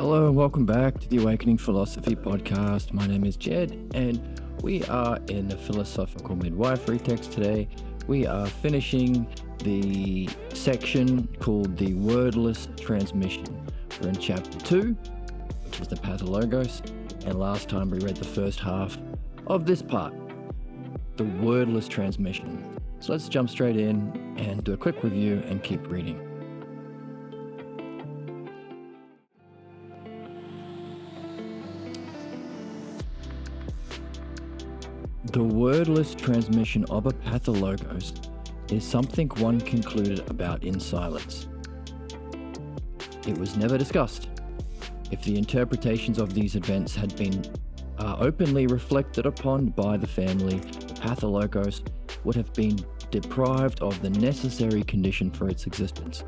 Hello and welcome back to the Awakening Philosophy Podcast. My name is Jed and we are in the philosophical midwifery text today. We are finishing the section called the wordless transmission. We're in chapter 2, which is the pathologos, and last time we read the first half of this part, the wordless transmission. So let's jump straight in and do a quick review and keep reading. The wordless transmission of a pathologos is something one concluded about in silence. It was never discussed. If the interpretations of these events had been openly reflected upon by the family, the pathologos would have been deprived of the necessary condition for its existence.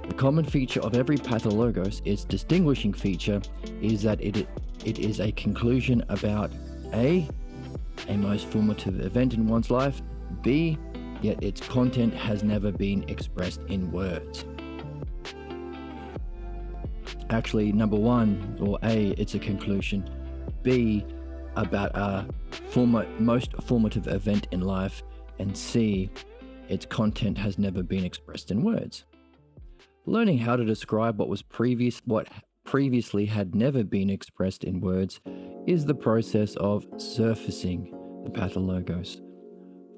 The common feature of every pathologos, its distinguishing feature, is that it is a conclusion about A, most formative event in one's life, B, yet its content has never been expressed in words. Actually, number one, or A, it's a conclusion. B, about a most formative event in life, and C, its content has never been expressed in words. Learning how to describe what previously had never been expressed in words is the process of surfacing the pathologos.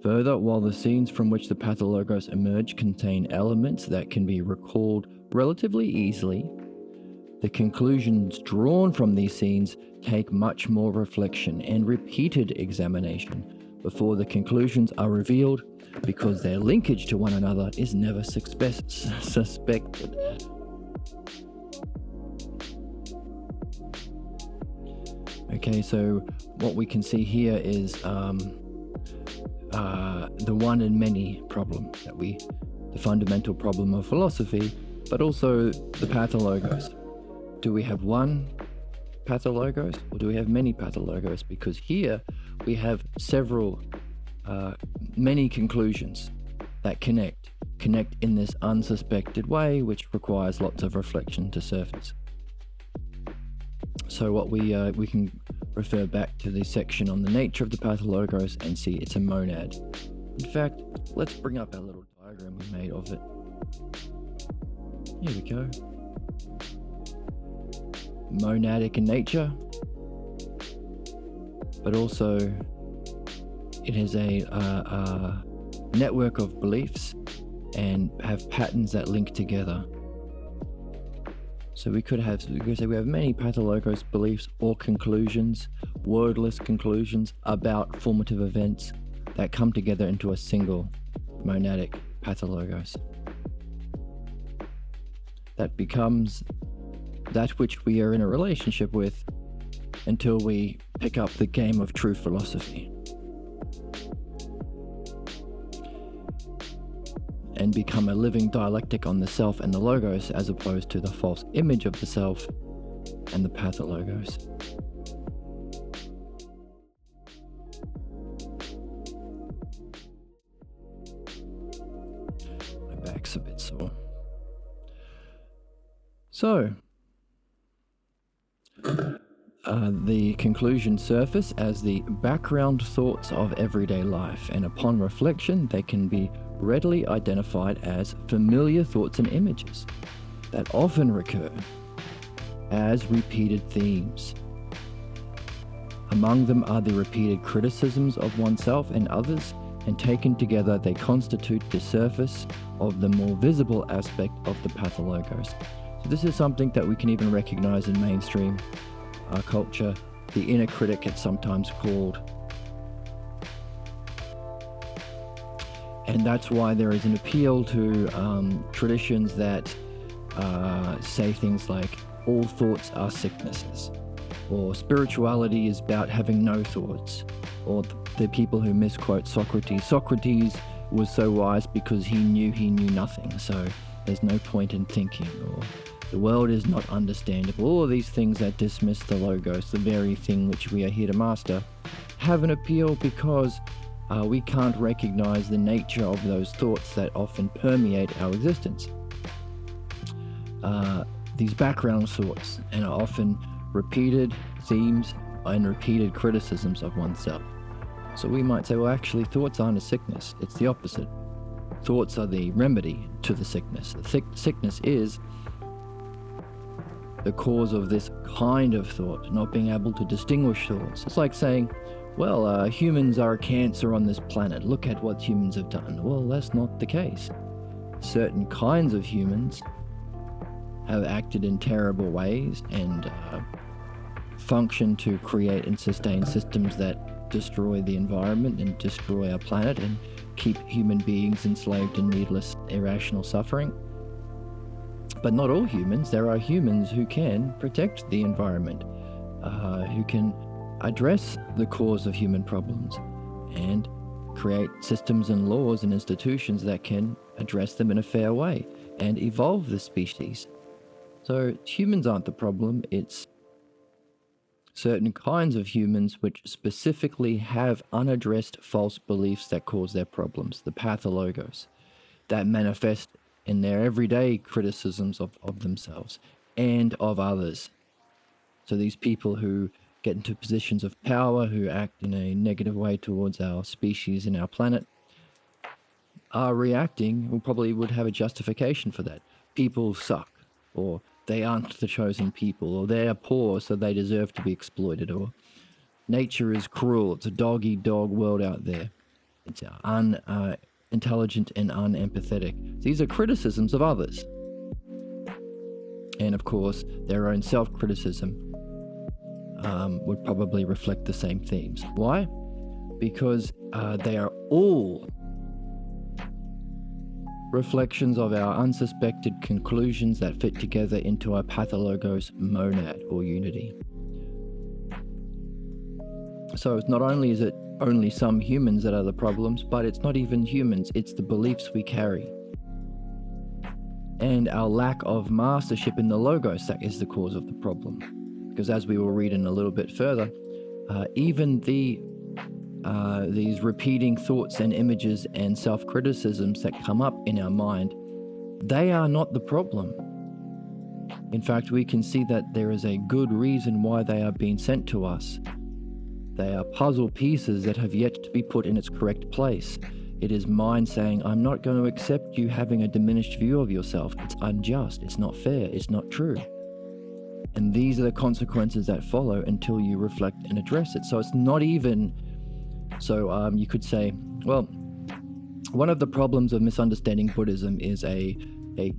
Further, while the scenes from which the pathologos emerge contain elements that can be recalled relatively easily, the conclusions drawn from these scenes take much more reflection and repeated examination before the conclusions are revealed, because their linkage to one another is never suspected. Okay, so what we can see here is the one and many problem the fundamental problem of philosophy, but also the pathologos. Do we have one pathologos or do we have many pathologos? Because here we have many conclusions that connect in this unsuspected way, which requires lots of reflection to surface. So what we can refer back to the section on the nature of the pathologos and see it's a monad. In fact, let's bring up our little diagram we made of it. Here we go. Monadic in nature, but also it has a network of beliefs and have patterns that link together. So we could say we have many pathologos beliefs or conclusions, wordless conclusions about formative events that come together into a single monadic pathologos. That becomes that which we are in a relationship with until we pick up the game of true philosophy and become a living dialectic on the self and the logos, as opposed to the false image of the self and the pathologos. My back's a bit sore. So, the conclusions surface as the background thoughts of everyday life, and upon reflection they can be readily identified as familiar thoughts and images that often recur as repeated themes. Among them are the repeated criticisms of oneself and others, and taken together they constitute the surface of the more visible aspect of the pathologos. So this is something that we can even recognize in mainstream culture, the inner critic it's sometimes called. And that's why there is an appeal to traditions that say things like all thoughts are sicknesses, or spirituality is about having no thoughts, or the people who misquote Socrates. Socrates was so wise because he knew nothing, so there's no point in thinking, or the world is not understandable. All of these things that dismiss the logos, the very thing which we are here to master, have an appeal because we can't recognize the nature of those thoughts that often permeate our existence. these background thoughts, and are often repeated themes and repeated criticisms of oneself. So we might say, well, actually, thoughts aren't a sickness. It's the opposite. Thoughts are the remedy to the sickness. The sickness is the cause of this kind of thought, not being able to distinguish thoughts. It's like saying, well, humans are a cancer on this planet. Look at what humans have done. Well, that's not the case. Certain kinds of humans have acted in terrible ways and function to create and sustain systems that destroy the environment and destroy our planet and keep human beings enslaved in needless, irrational suffering. But not all humans. There are humans who can protect the environment, who can address the cause of human problems and create systems and laws and institutions that can address them in a fair way and evolve the species. So humans aren't the problem. It's certain kinds of humans which specifically have unaddressed false beliefs that cause their problems, the pathologos, that manifest in their everyday criticisms of themselves and of others. So these people who get into positions of power, who act in a negative way towards our species and our planet, are reacting, or probably would have a justification for that. People suck, or they aren't the chosen people, or they are poor so they deserve to be exploited, or nature is cruel, it's a dog-eat-dog world out there. It's unintelligent and unempathetic. These are criticisms of others. And of course, their own self-criticism would probably reflect the same themes. Why? Because they are all reflections of our unsuspected conclusions that fit together into our pathologos monad, or unity. So it's not only is it only some humans that are the problems, but it's not even humans, it's the beliefs we carry. And our lack of mastership in the logos that is the cause of the problem. Because as we will read in a little bit further, even these repeating thoughts and images and self-criticisms that come up in our mind, they are not the problem. In fact, we can see that there is a good reason why they are being sent to us. They are puzzle pieces that have yet to be put in its correct place. It is mind saying, I'm not going to accept you having a diminished view of yourself. It's unjust, it's not fair, it's not true. And these are the consequences that follow until you reflect and address it. So it's not even... So you could say, well, one of the problems of misunderstanding Buddhism is a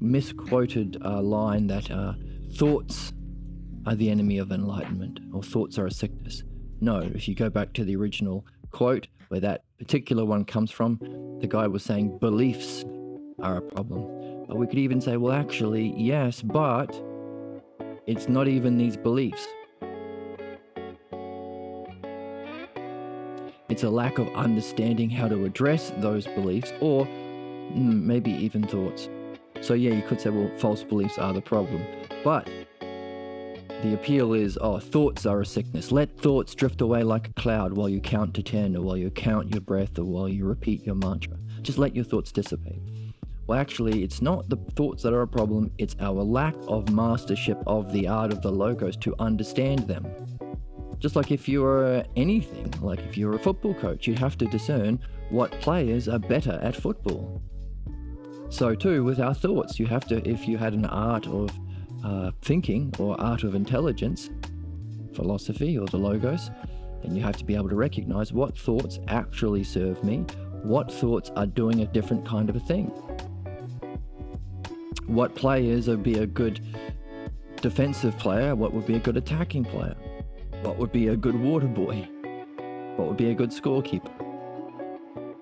misquoted line that thoughts are the enemy of enlightenment, or thoughts are a sickness. No, if you go back to the original quote, where that particular one comes from, the guy was saying beliefs are a problem. But we could even say, well, actually, yes, but it's not even these beliefs. It's a lack of understanding how to address those beliefs, or maybe even thoughts. So yeah, you could say, well, false beliefs are the problem. But the appeal is, thoughts are a sickness. Let thoughts drift away like a cloud while you count to 10, or while you count your breath, or while you repeat your mantra. Just let your thoughts dissipate. Well, actually, it's not the thoughts that are a problem, it's our lack of mastership of the art of the logos to understand them. Just like if you're anything, like if you're a football coach, you have to discern what players are better at football. So too, with our thoughts, you have to, if you had an art of thinking, or art of intelligence, philosophy, or the logos, then you have to be able to recognize what thoughts actually serve me, what thoughts are doing a different kind of a thing. What players would be a good defensive player, what would be a good attacking player, what would be a good water boy, what would be a good scorekeeper.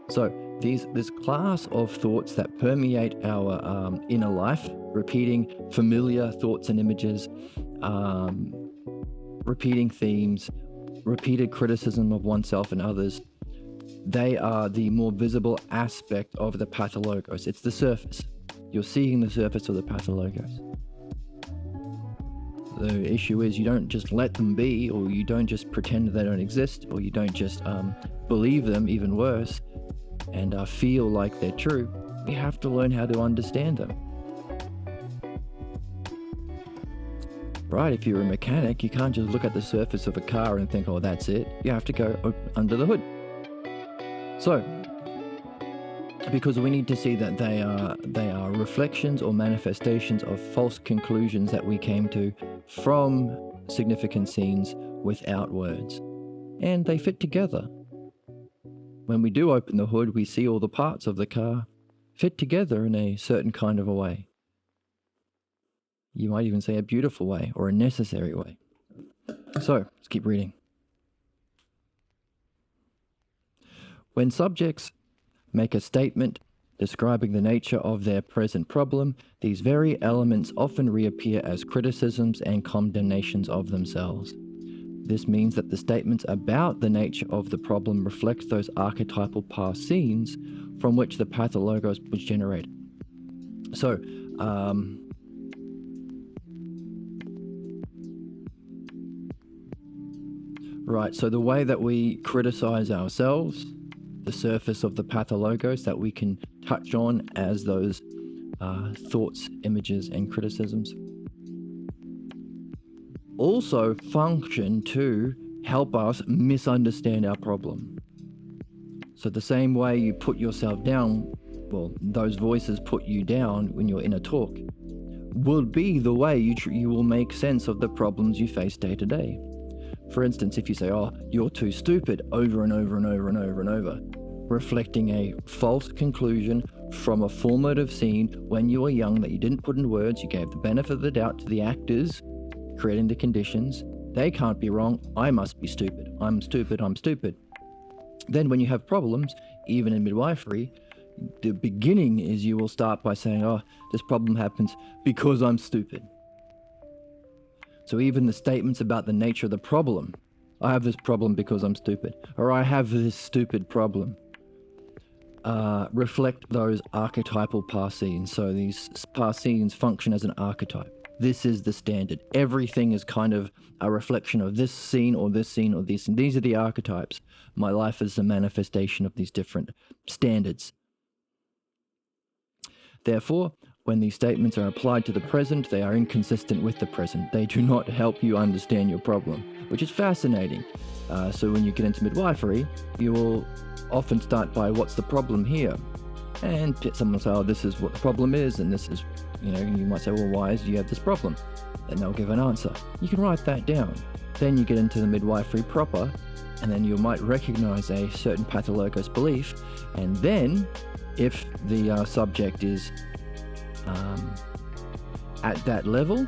So this class of thoughts that permeate our inner life, repeating familiar thoughts and images, repeating themes, repeated criticism of oneself and others, they are the more visible aspect of the pathologos. It's the surface. You're seeing the surface of the pathologos. The issue is you don't just let them be, or you don't just pretend they don't exist, or you don't just believe them, even worse, and feel like they're true. You have to learn how to understand them. right? If you're a mechanic, you can't just look at the surface of a car and think, oh, that's it. You have to go under the hood. So, because we need to see that they are reflections or manifestations of false conclusions that we came to from significant scenes without words. And they fit together. When we do open the hood, we see all the parts of the car fit together in a certain kind of a way. You might even say a beautiful way or a necessary way. So, let's keep reading. When subjects make a statement describing the nature of their present problem, these very elements often reappear as criticisms and condemnations of themselves. This means that the statements about the nature of the problem reflect those archetypal past scenes from which the pathologos was generated. So, right, so the way that we criticize ourselves, the surface of the pathologos that we can touch on as those thoughts, images, and criticisms, also function to help us misunderstand our problem. So the same way you put yourself down, well, those voices put you down when you're in a talk, will be the way you will make sense of the problems you face day to day. For instance, if you say, oh, you're too stupid, over and over and over and over and over, reflecting a false conclusion from a formative scene when you were young that you didn't put in words, you gave the benefit of the doubt to the actors, creating the conditions. They can't be wrong, I must be stupid. I'm stupid, I'm stupid. Then when you have problems, even in midwifery, the beginning is you will start by saying, oh, this problem happens because I'm stupid. So even the statements about the nature of the problem, I have this problem because I'm stupid, or I have this stupid problem, reflect those archetypal past scenes. So these past scenes function as an archetype. This is the standard. Everything is kind of a reflection of this scene or this scene or this. And these are the archetypes. My life is a manifestation of these different standards. Therefore, when these statements are applied to the present, they are inconsistent with the present. They do not help you understand your problem, which is fascinating. So when you get into midwifery, you will often start by, what's the problem here? And someone will say, oh, this is what the problem is, and this is, you might say, well, why do you have this problem? Then they'll give an answer. You can write that down. Then you get into the midwifery proper, and then you might recognize a certain pathologos belief, and then if the subject is at that level,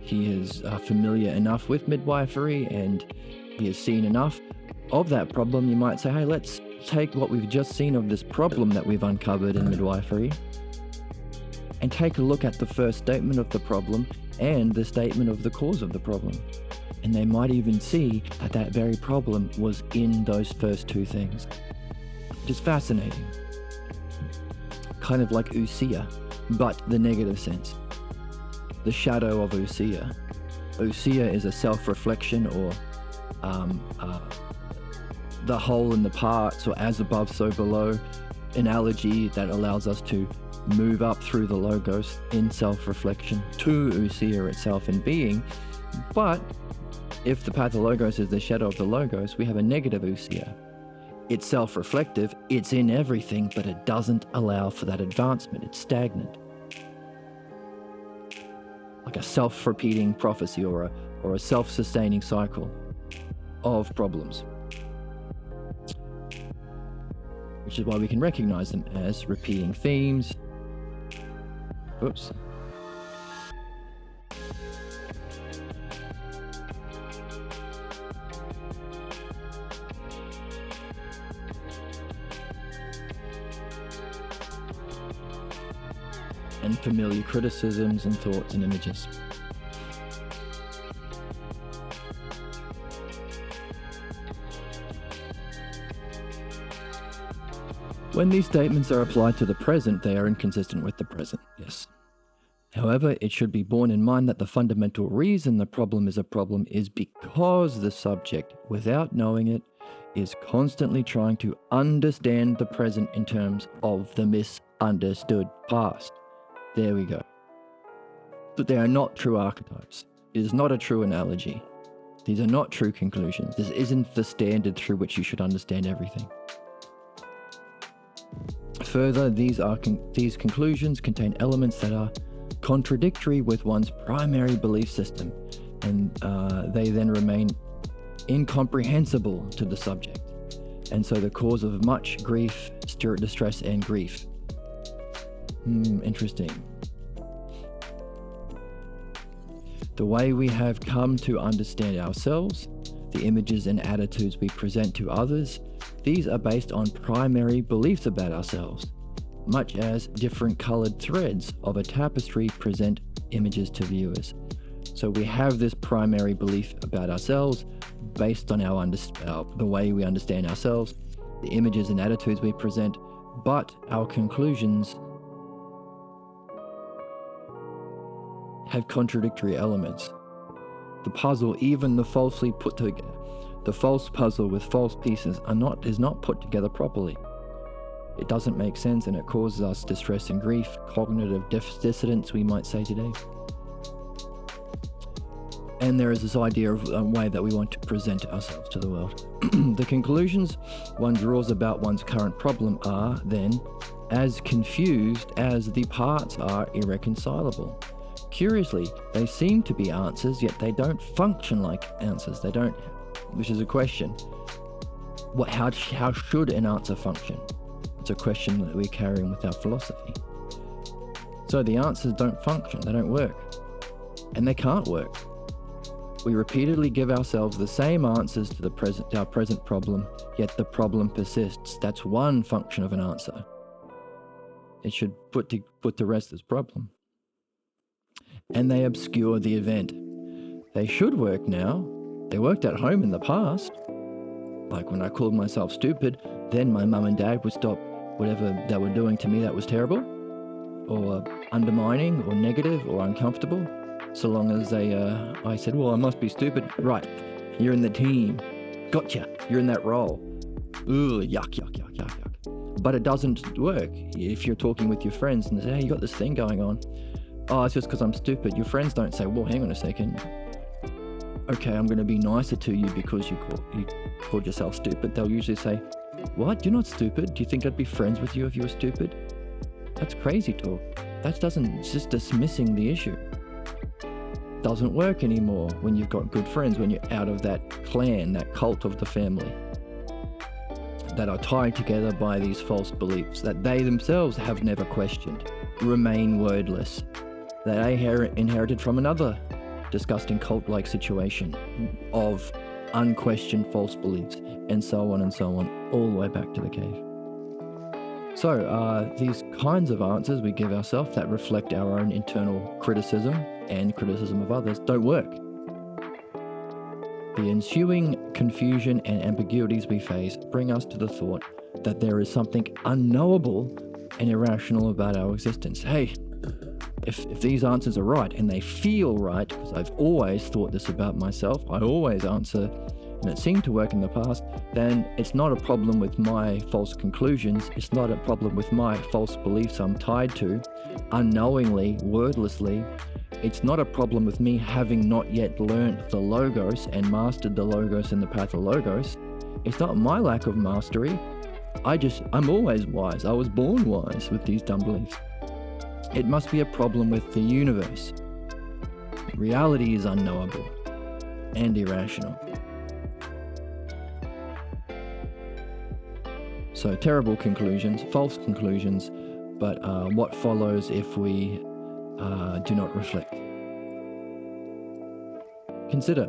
he is familiar enough with midwifery and he has seen enough of that problem, you might say, hey, let's take what we've just seen of this problem that we've uncovered in midwifery and take a look at the first statement of the problem and the statement of the cause of the problem. And they might even see that that very problem was in those first two things. Which is fascinating. Kind of like ousia, but the negative sense. The shadow of ousia. Ousia is a self-reflection, or the whole and the parts, or as above so below, analogy that allows us to move up through the logos in self-reflection to ousia itself in being. But if the pathologos is the shadow of the logos, we have a negative ousia. It's self-reflective, it's in everything, but it doesn't allow for that advancement. It's stagnant. Like a self-repeating prophecy or a self-sustaining cycle of problems. Which is why we can recognize them as repeating themes. Oops. And familiar criticisms and thoughts and images. When these statements are applied to the present, they are inconsistent with the present, yes. However, it should be borne in mind that the fundamental reason the problem is a problem is because the subject, without knowing it, is constantly trying to understand the present in terms of the misunderstood past. There we go. But they are not true archetypes. It is not a true analogy. These are not true conclusions. This isn't the standard through which you should understand everything. Further, these conclusions contain elements that are contradictory with one's primary belief system, and they then remain incomprehensible to the subject, and so the cause of much grief, distress, and grief. Interesting. The way we have come to understand ourselves, the images and attitudes we present to others, these are based on primary beliefs about ourselves, much as different colored threads of a tapestry present images to viewers. So we have this primary belief about ourselves based on the way we understand ourselves, the images and attitudes we present, but our conclusions have contradictory elements. The puzzle, even the falsely put together, the false puzzle with false pieces is not put together properly. It doesn't make sense, and it causes us distress and grief, cognitive dissonance, we might say today. And there is this idea of a way that we want to present ourselves to the world. The conclusions one draws about one's current problem are, then, as confused as the parts are irreconcilable. Curiously, they seem to be answers, yet they don't function like answers. They don't, which is a question. How should an answer function? It's a question that we're carrying with our philosophy. So the answers don't function, they don't work. And they can't work. We repeatedly give ourselves the same answers to our present problem, yet the problem persists. That's one function of an answer. It should put to rest this problem. And they obscure the event. They should work now. They worked at home in the past. Like when I called myself stupid, then my mum and dad would stop whatever they were doing to me that was terrible, or undermining, or negative, or uncomfortable. So long as I said, well, I must be stupid. Right, you're in the team. Gotcha, you're in that role. Ooh, yuck, yuck, yuck, yuck, yuck. But it doesn't work if you're talking with your friends and they say, hey, you got this thing going on. Oh, it's just because I'm stupid. Your friends don't say, well, hang on a second. Okay, I'm going to be nicer to you because you called yourself stupid. They'll usually say, what? You're not stupid. Do you think I'd be friends with you if you were stupid? That's crazy talk. It's just dismissing the issue. Doesn't work anymore when you've got good friends, when you're out of that clan, that cult of the family, that are tied together by these false beliefs that they themselves have never questioned, remain wordless, that they inherited from another disgusting cult-like situation of unquestioned false beliefs, and so on, all the way back to the cave. So these kinds of answers we give ourselves that reflect our own internal criticism and criticism of others don't work. The ensuing confusion and ambiguities we face bring us to the thought that there is something unknowable and irrational about our existence. Hey, if these answers are right, and they feel right, because I've always thought this about myself, I always answer, and it seemed to work in the past, then it's not a problem with my false conclusions, it's not a problem with my false beliefs I'm tied to, unknowingly, wordlessly. It's not a problem with me having not yet learned the Logos and mastered the Logos and the path of Logos. It's not my lack of mastery. I'm always wise. I was born wise with these dumb beliefs. It must be a problem with the universe. Reality is unknowable and irrational. So terrible conclusions, false conclusions, but what follows if we do not reflect? Consider,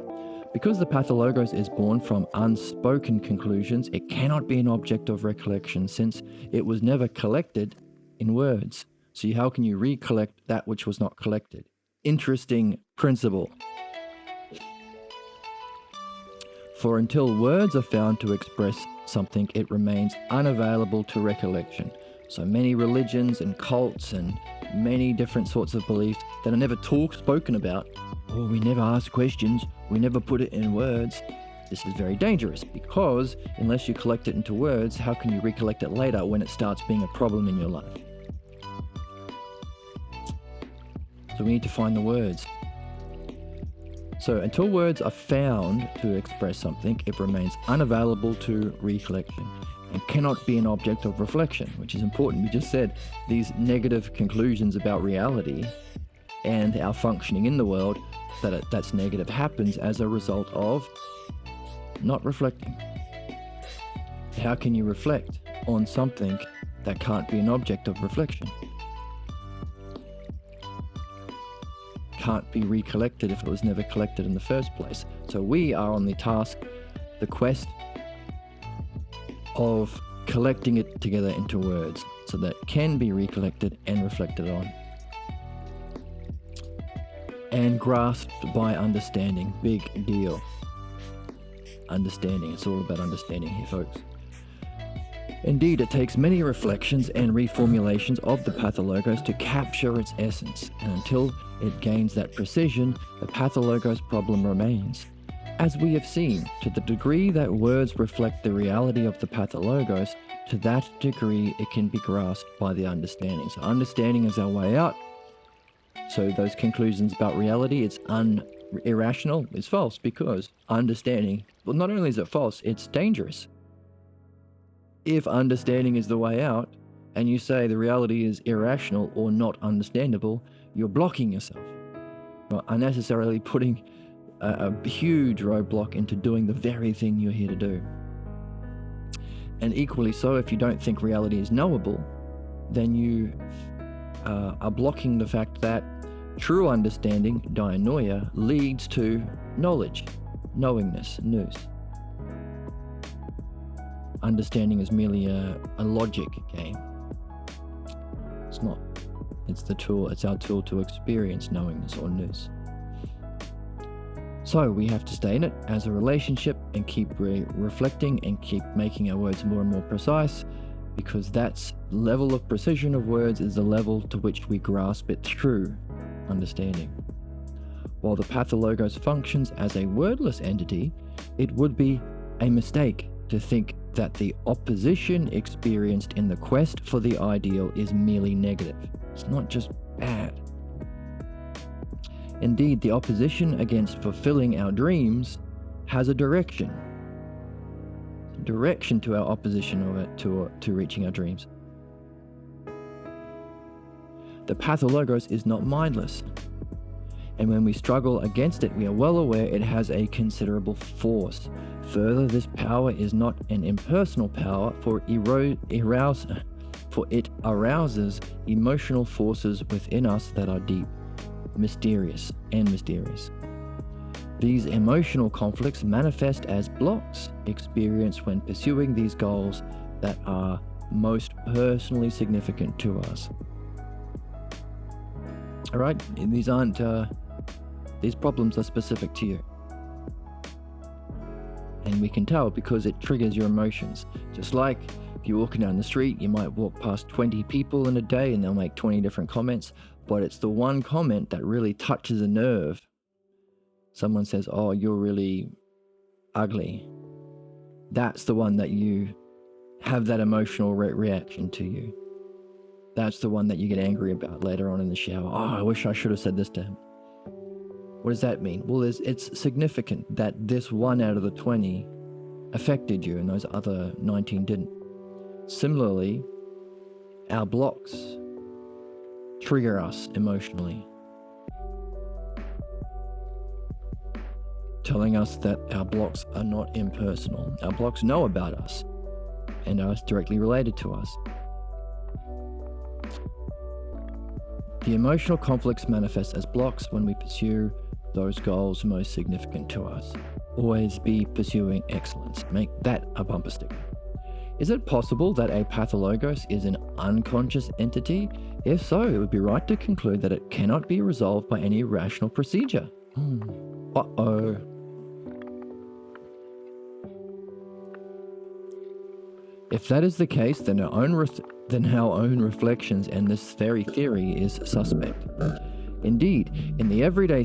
because the Pathologos is born from unspoken conclusions, it cannot be an object of recollection since it was never collected in words. So how can you recollect that which was not collected? Interesting principle. For until words are found to express something, it remains unavailable to recollection. So many religions and cults and many different sorts of beliefs that are never spoken about, or we never ask questions, we never put it in words. This is very dangerous because unless you collect it into words, how can you recollect it later when it starts being a problem in your life? So we need to find the words. So until words are found to express something, it remains unavailable to recollection and cannot be an object of reflection, which is important. We just said these negative conclusions about reality and our functioning in the world, that's negative, happens as a result of not reflecting. How can you reflect on something that can't be an object of reflection? Can't be recollected if it was never collected in the first place. So we are on the task, the quest of collecting it together into words so that it can be recollected and reflected on. And grasped by understanding. Big deal. Understanding. It's all about understanding here, folks. Indeed, it takes many reflections and reformulations of the pathologos to capture its essence, and until it gains that precision, the pathologos problem remains. As we have seen, to the degree that words reflect the reality of the pathologos, to that degree it can be grasped by the understanding. So understanding is our way out. So those conclusions about reality, it's irrational, is false, because understanding, well, not only is it false, it's dangerous. If understanding is the way out, and you say the reality is irrational or not understandable, you're blocking yourself. You're unnecessarily putting a huge roadblock into doing the very thing you're here to do. And equally so, if you don't think reality is knowable, then you are blocking the fact that true understanding, dianoia, leads to knowledge, knowingness, nous. Understanding is merely a logic game. It's not. It's the tool. It's our tool to experience knowingness or nous. So we have to stay in it as a relationship and keep reflecting and keep making our words more and more precise, because that's level of precision of words is the level to which we grasp it through understanding. While the pathologos functions as a wordless entity, it would be a mistake to think that the opposition experienced in the quest for the ideal is merely negative. It's not just bad. Indeed, the opposition against fulfilling our dreams has a direction. Direction to our opposition of it to reaching our dreams. The pathologos is not mindless. And when we struggle against it, we are well aware it has a considerable force. Further, this power is not an impersonal power, for it arouses emotional forces within us that are deep, mysterious. These emotional conflicts manifest as blocks experienced when pursuing these goals that are most personally significant to us. All right, these problems are specific to you. And we can tell because it triggers your emotions. Just like if you're walking down the street, you might walk past 20 people in a day and they'll make 20 different comments, but it's the one comment that really touches a nerve. Someone says, "Oh, you're really ugly." That's the one that you have that emotional reaction to you. That's the one that you get angry about later on in the shower. "Oh, I wish I should have said this to him." What does that mean? Well, it's significant that this 1 out of the 20 affected you and those other 19 didn't. Similarly, our blocks trigger us emotionally, telling us that our blocks are not impersonal. Our blocks know about us and are directly related to us. The emotional conflicts manifest as blocks when we pursue those goals most significant to us. Always be pursuing excellence. Make that a bumper sticker. Is it possible that a pathologos is an unconscious entity? If so, it would be right to conclude that it cannot be resolved by any rational procedure. Uh-oh. If that is the case, then our own reflections and this very theory is suspect. Indeed, in the everyday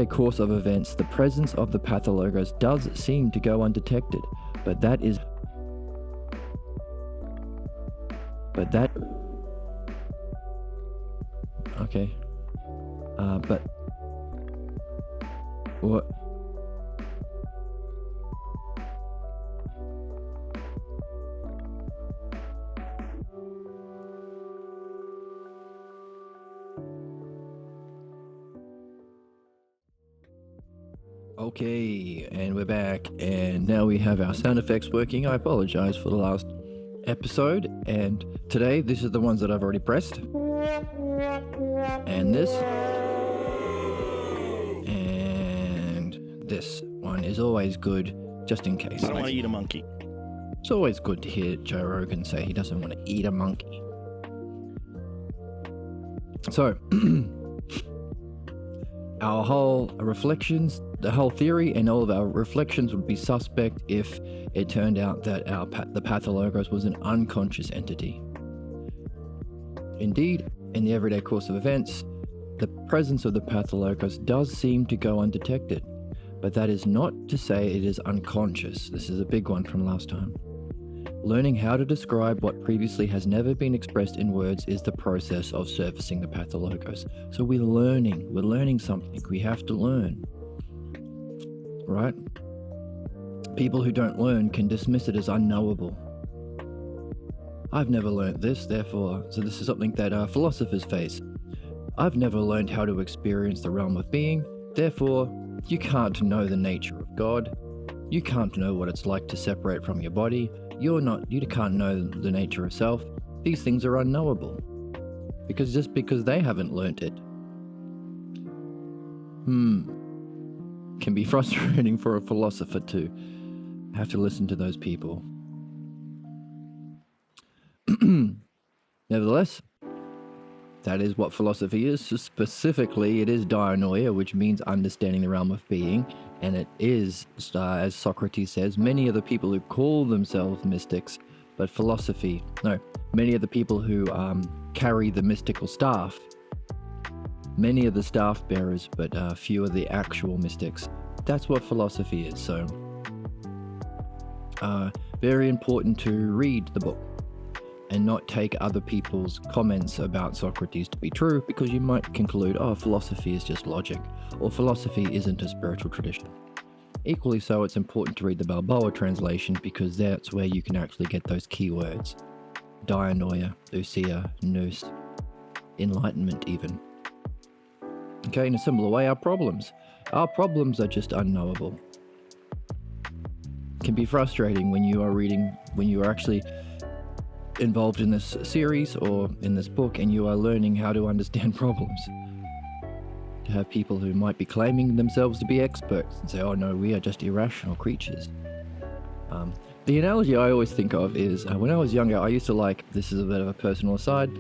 course of events, the presence of the pathologos does seem to go undetected, but that Okay. But what? Okay, and we're back, and now we have our sound effects working. I apologize for the last episode, and today this is the ones that I've already pressed, and this one is always good, just in case. I don't want to eat a monkey. It's always good to hear Joe Rogan say he doesn't want to eat a monkey. So, our whole reflections, the whole theory and all of our reflections would be suspect if it turned out that the pathologos was an unconscious entity. Indeed, in the everyday course of events, the presence of the pathologos does seem to go undetected, but that is not to say it is unconscious. This is a big one from last time. Learning how to describe what previously has never been expressed in words is the process of surfacing the pathologos. So we're learning something. We have to learn, right? People who don't learn can dismiss it as unknowable. I've never learned this, therefore, so this is something that philosophers face. I've never learned how to experience the realm of being, therefore, you can't know the nature of God. You can't know what it's like to separate from your body. You can't know the nature of self. These things are unknowable. Because they haven't learnt it. Can be frustrating for a philosopher to have to listen to those people. Nevertheless, that is what philosophy is. So specifically, it is dianoia, which means understanding the realm of being. And it is, as Socrates says, many of the people who call themselves mystics, but many of the people who carry the mystical staff, many of the staff bearers, but few of the actual mystics. That's what philosophy is. So, very important to read the book and not take other people's comments about Socrates to be true, because you might conclude, philosophy is just logic, or philosophy isn't a spiritual tradition. Equally so, it's important to read the Balboa translation, because that's where you can actually get those keywords. Dianoia, ousia, nous, enlightenment even. Okay, in a similar way, our problems are just unknowable. It can be frustrating when you are actually involved in this series or in this book and you are learning how to understand problems. To have people who might be claiming themselves to be experts and say, oh no, we are just irrational creatures. The analogy I always think of is when I was younger, I used to like, this is a bit of a personal aside,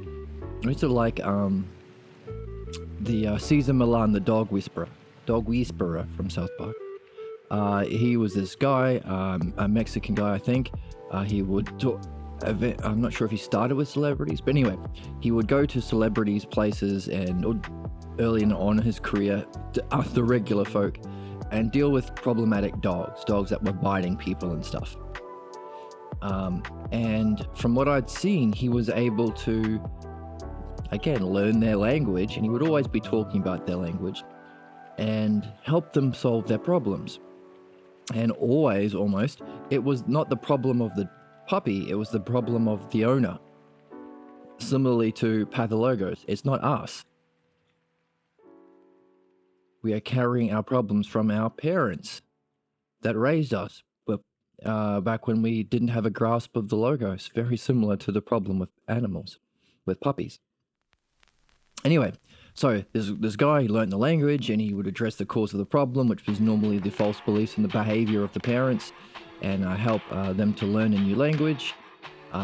I used to like the Caesar Milan, the dog whisperer from South Park. He was this guy, a Mexican guy, I think. He would talk. I'm not sure if he started with celebrities, but anyway, he would go to celebrities' places and early on in his career, the regular folk, and deal with problematic dogs that were biting people and stuff. And from what I'd seen, he was able to, again, learn their language, and he would always be talking about their language and help them solve their problems. And always, almost, it was not the problem of the puppy, it was the problem of the owner. Similarly to pathologos, it's not us. We are carrying our problems from our parents that raised us, but back when we didn't have a grasp of the logos, very similar to the problem with animals, with puppies. Anyway, so this guy, he learned the language and he would address the cause of the problem, which was normally the false beliefs and the behavior of the parents, and help them to learn a new language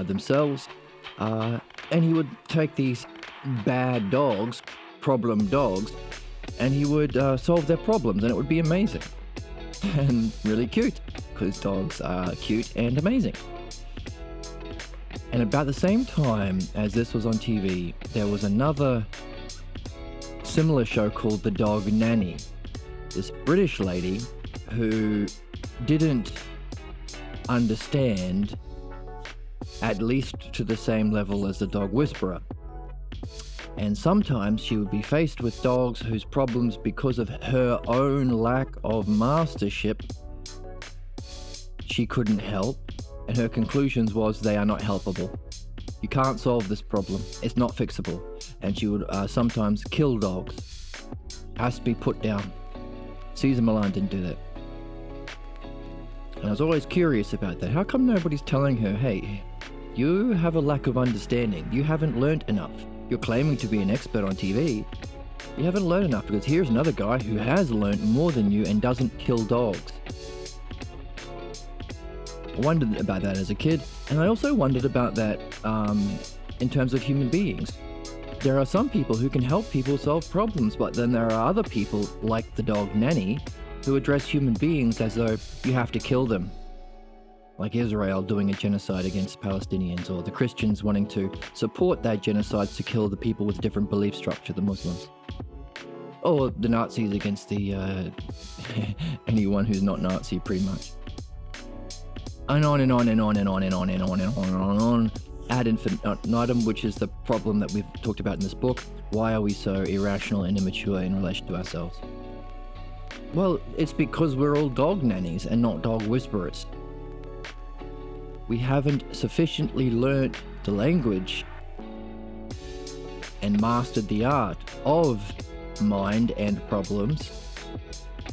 themselves. And he would take these bad dogs, problem dogs, and he would solve their problems, and it would be amazing and really cute, because dogs are cute and amazing. And about the same time as this was on TV, there was another similar show called The Dog-Nanny. This British lady who didn't understand, at least to the same level as the dog whisperer, And sometimes she would be faced with dogs whose problems, because of her own lack of mastership, she couldn't help. And her conclusions was they are not helpable. You can't solve this problem. It's not fixable. And she would sometimes kill dogs. Has to be put down. Cesar Millan didn't do that. And I was always curious about that. How come nobody's telling her, hey, you have a lack of understanding. You haven't learned enough. You're claiming to be an expert on TV. You haven't learned enough, because here's another guy who has learned more than you and doesn't kill dogs. I wondered about that as a kid, and I also wondered about that in terms of human beings. There are some people who can help people solve problems, but then there are other people, like the Dog-Nanny, who address human beings as though you have to kill them. Like Israel doing a genocide against Palestinians, or the Christians wanting to support that genocide to kill the people with a different belief structure, the Muslims. Or the Nazis against the anyone who's not Nazi, pretty much. And on and on and on and on and on and on and on and on. Ad infinitum, which is the problem that we've talked about in this book. Why are we so irrational and immature in relation to ourselves? Well, it's because we're all dog nannies and not dog whisperers. We haven't sufficiently learnt the language and mastered the art of mind and problems.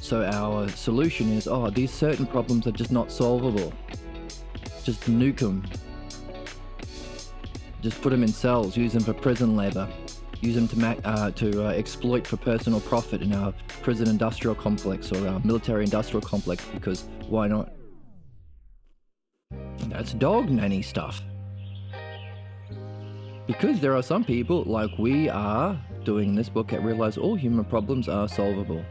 So our solution is, these certain problems are just not solvable. Just nuke them. Just put them in cells, use them for prison labor, use them to exploit for personal profit in our prison industrial complex or our military industrial complex, because why not? That's dog nanny stuff. Because there are some people, like we are doing in this book, that realize all human problems are solvable.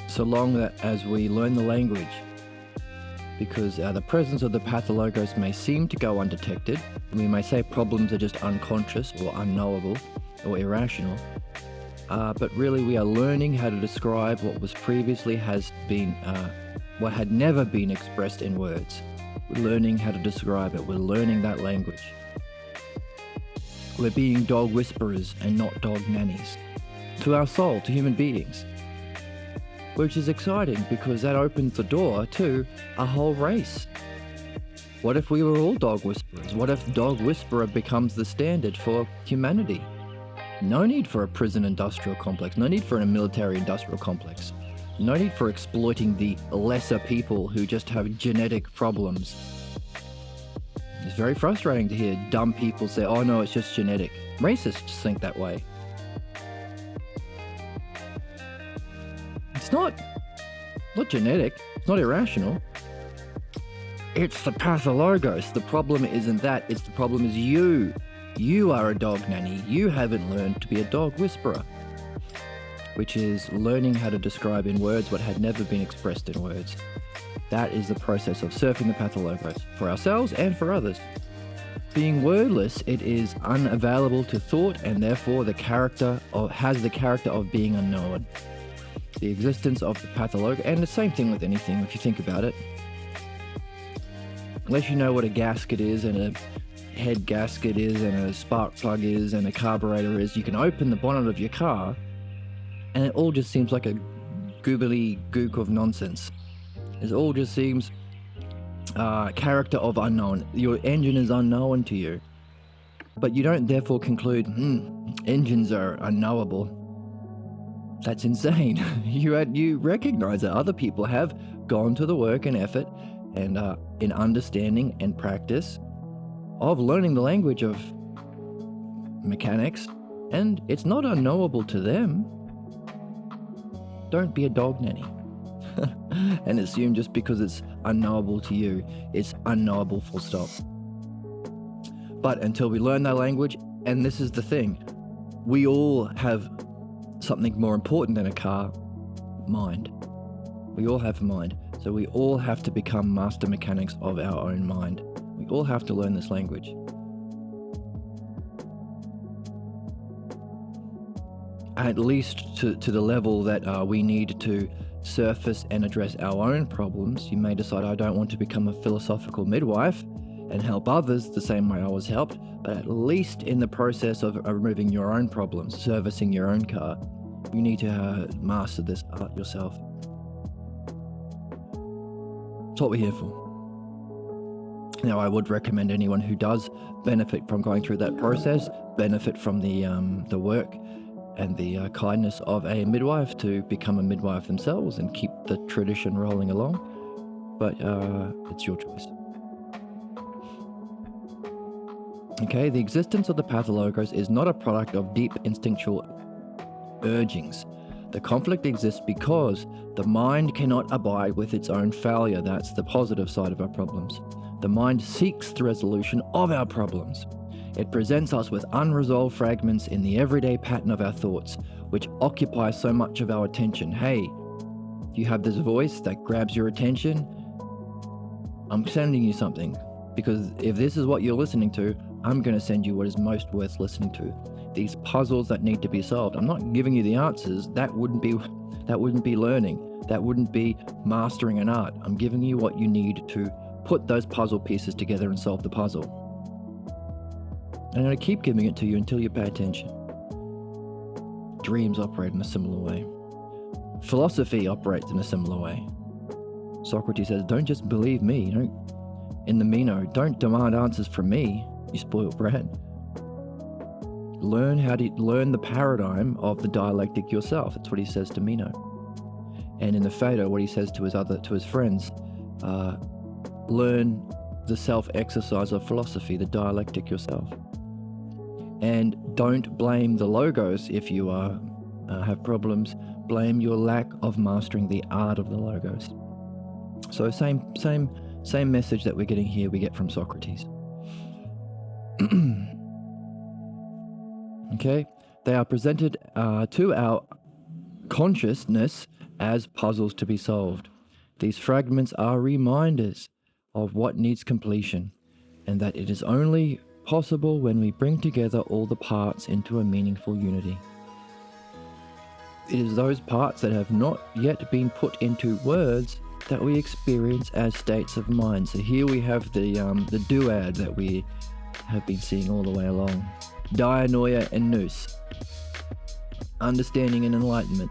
So long as we learn the language, because the presence of the pathologos may seem to go undetected. We may say problems are just unconscious or unknowable or irrational, but really we are learning how to describe what was previously what had never been expressed in words. We're learning how to describe it. We're learning that language. We're being dog whisperers and not dog nannies to our soul, to human beings. Which is exciting, because that opens the door to a whole race. What if we were all dog whisperers? What if dog whisperer becomes the standard for humanity? No need for a prison industrial complex. No need for a military industrial complex. No need for exploiting the lesser people who just have genetic problems. It's very frustrating to hear dumb people say, oh no, it's just genetic. Racists think that way. It's not genetic, it's not irrational. It's the pathologos. The problem isn't that, the problem is you. You are a dog nanny. You haven't learned to be a dog whisperer, which is learning how to describe in words what had never been expressed in words. That is the process of surfing the pathologos, for ourselves and for others. Being wordless, it is unavailable to thought, and therefore has the character of being unknown. The existence of the pathologue, and the same thing with anything if you think about it. Unless you know what a gasket is, and a head gasket is, and a spark plug is, and a carburetor is, you can open the bonnet of your car and it all just seems like a goobly gook of nonsense. It all just seems character of unknown. Your engine is unknown to you, but you don't therefore conclude engines are unknowable. That's insane. You recognize that other people have gone to the work and effort and in understanding and practice of learning the language of mechanics, and it's not unknowable to them. Don't be a dog nanny and assume just because it's unknowable to you, it's unknowable, full stop. But until we learn that language, and this is the thing, we all have something more important than a car: mind. We all have a mind, so we all have to become master mechanics of our own mind. We all have to learn this language. At least to the level that we need to surface and address our own problems. You may decide, I don't want to become a philosophical midwife. and help others the same way I was helped, but at least in the process of removing your own problems, servicing your own car, you need to master this art yourself. That's what we're here for. Now, I would recommend anyone who does benefit from going through that process, benefit from the work and the kindness of a midwife, to become a midwife themselves and keep the tradition rolling along. But it's your choice. Okay, the existence of the pathologos is not a product of deep instinctual urgings. The conflict exists because the mind cannot abide with its own failure. That's the positive side of our problems. The mind seeks the resolution of our problems. It presents us with unresolved fragments in the everyday pattern of our thoughts, which occupy so much of our attention. Hey, you have this voice that grabs your attention. I'm sending you something, because if this is what you're listening to, I'm going to send you what is most worth listening to. These puzzles that need to be solved. I'm not giving you the answers. That wouldn't be learning. That wouldn't be mastering an art. I'm giving you what you need to put those puzzle pieces together and solve the puzzle. And I'm going to keep giving it to you until you pay attention. Dreams operate in a similar way. Philosophy operates in a similar way. Socrates says, don't just believe me. In the Meno, don't demand answers from me, you spoiled brat. Learn the paradigm of the dialectic yourself. That's what he says to Meno. And in the Phaedo, what he says to his friends, learn the self-exercise of philosophy, the dialectic yourself. And don't blame the logos if you have problems. Blame your lack of mastering the art of the logos. So same message that we're getting here, we get from Socrates. Okay, they are presented to our consciousness as puzzles to be solved. These fragments are reminders of what needs completion, and that it is only possible when we bring together all the parts into a meaningful unity. It is those parts that have not yet been put into words that we experience as states of mind. So here we have the duad that we have been seeing all the way along. Dianoia and nous. Understanding and enlightenment.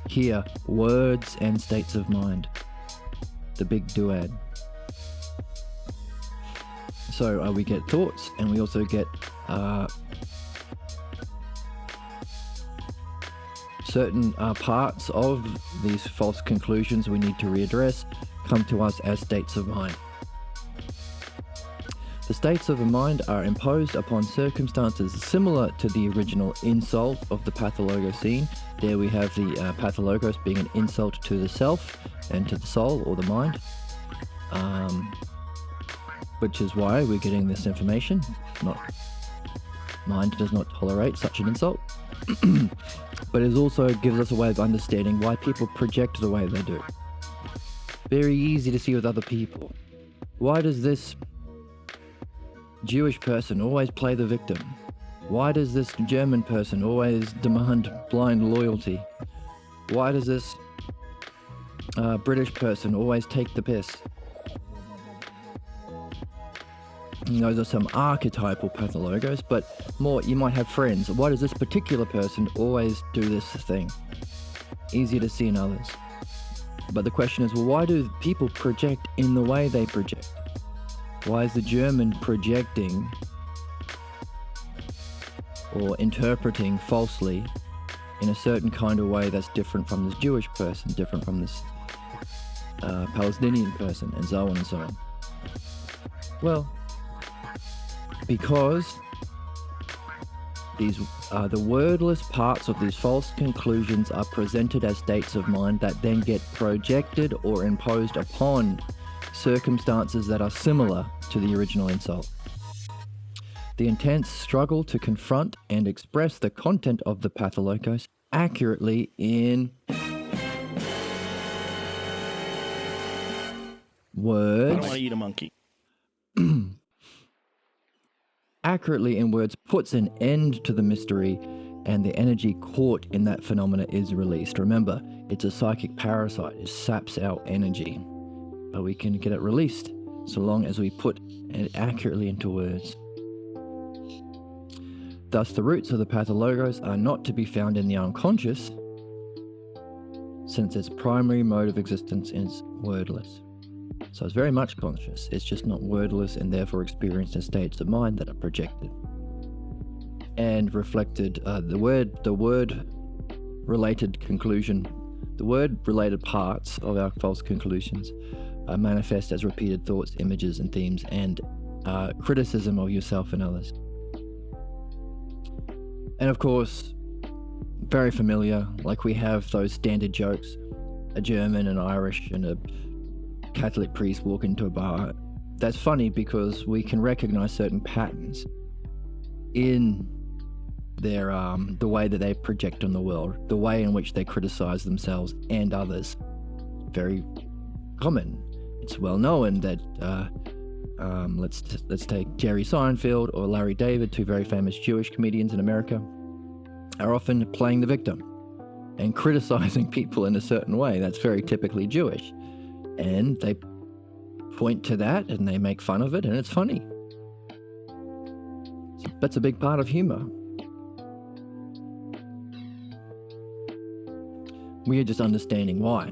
Here, words and states of mind. The big duad. So we get thoughts, and we also get certain parts of these false conclusions we need to readdress come to us as states of mind. The states of the mind are imposed upon circumstances similar to the original insult of the pathologos. There we have the pathologos being an insult to the self and to the soul or the mind, which is why we're getting this information. Mind does not tolerate such an insult. But it also gives us a way of understanding why people project the way they do. Very easy to see with other people. Why does this Jewish person always play the victim? Why does this German person always demand blind loyalty? Why does this British person always take the piss? And those are some archetypal pathologos, but more, you might have friends. Why does this particular person always do this thing? Easier to see in others. But the question is, well, why do people project in the way they project? Why is the German projecting or interpreting falsely in a certain kind of way that's different from this Jewish person, different from this Palestinian person, and so on and so on? Well, because the wordless parts of these false conclusions are presented as states of mind that then get projected or imposed upon circumstances that are similar to the original insult. The intense struggle to confront and express the content of the pathologos accurately in words. I don't want to eat a monkey. Accurately in words puts an end to the mystery, and the energy caught in that phenomena is released. Remember, it's a psychic parasite. It saps our energy. but we can get it released so long as we put it accurately into words. Thus, the roots of the pathologos are not to be found in the unconscious, since its primary mode of existence is wordless. So it's very much conscious, it's just not wordless and therefore experienced in states of mind that are projected and reflected. The word related conclusion, the word related parts of our false conclusions manifest as repeated thoughts, images and themes, and criticism of yourself and others. And of course, very familiar, like we have those standard jokes, a German, an Irish and a Catholic priest walk into a bar. That's funny because we can recognize certain patterns in their the way that they project on the world, the way in which they criticize themselves and others. Very common. It's well known that let's take Jerry Seinfeld or Larry David, two very famous Jewish comedians in America, are often playing the victim and criticizing people in a certain way. That's very typically Jewish. And they point to that and they make fun of it, and it's funny. So that's a big part of humor. We are just understanding why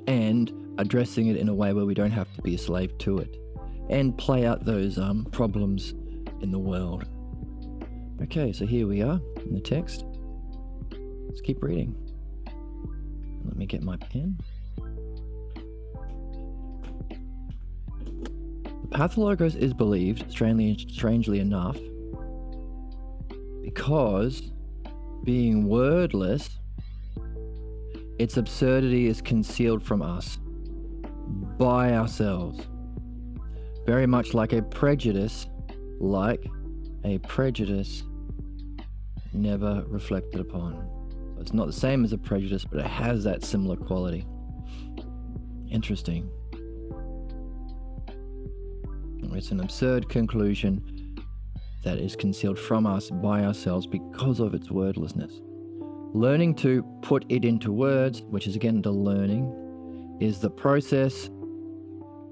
and addressing it in a way where we don't have to be a slave to it and play out those problems in the world. Okay, so here we are in the text. Let's keep reading. Let me get my pen. The pathologos is believed, strangely enough, because being wordless, its absurdity is concealed from us by ourselves. Very much like a prejudice never reflected upon. So it's not the same as a prejudice, but it has that similar quality. Interesting. It's an absurd conclusion that is concealed from us by ourselves because of its wordlessness. Learning to put it into words, which is again the learning, is the process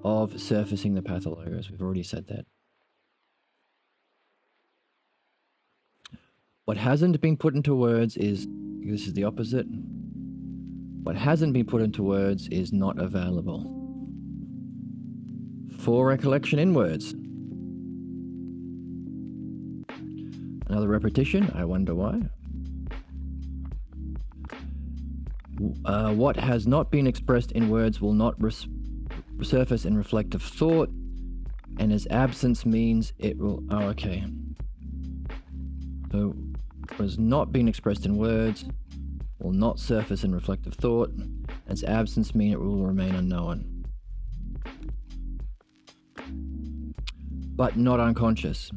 of surfacing the pathologos. We've already said that. What hasn't been put into words is, this is the opposite. What hasn't been put into words is not available for recollection in words. Another repetition, I wonder why. What has not been expressed in words will not surface in reflective thought, and as absence means it will... Oh, okay. So, what has not been expressed in words will not surface in reflective thought, as absence means it will remain unknown. But not unconscious.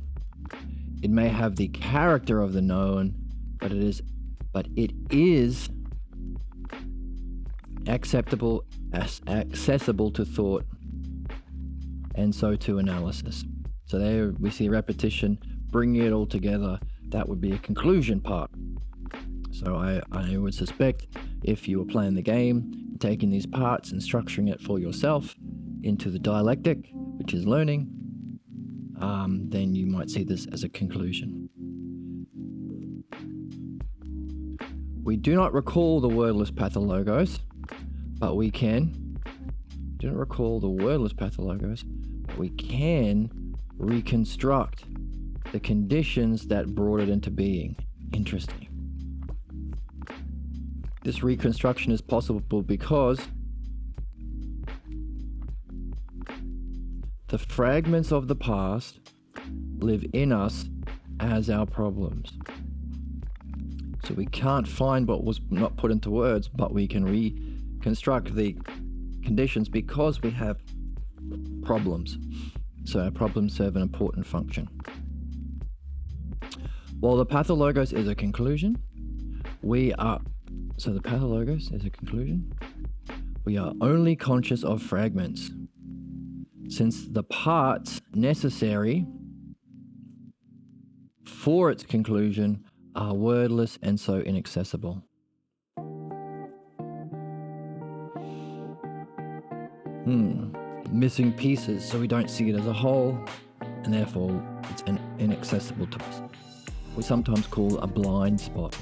It may have the character of the known, but it is accessible to thought, and so to analysis. So there we see repetition, bringing it all together. That would be a conclusion part. So I would suspect if you were playing the game, taking these parts and structuring it for yourself into the dialectic, which is learning, then you might see this as a conclusion. We do not recall the wordless pathologos, but we can. Do not recall the wordless pathologos, but we can reconstruct the conditions that brought it into being. Interesting. This reconstruction is possible because the fragments of the past live in us as our problems. So we can't find what was not put into words, but we can reconstruct the conditions because we have problems. So our problems serve an important function. While the pathologos is a conclusion, we are only conscious of fragments, since the parts necessary for its conclusion are wordless and so inaccessible. missing pieces, so we don't see it as a whole, and therefore it's inaccessible to us. We sometimes call a blind spot.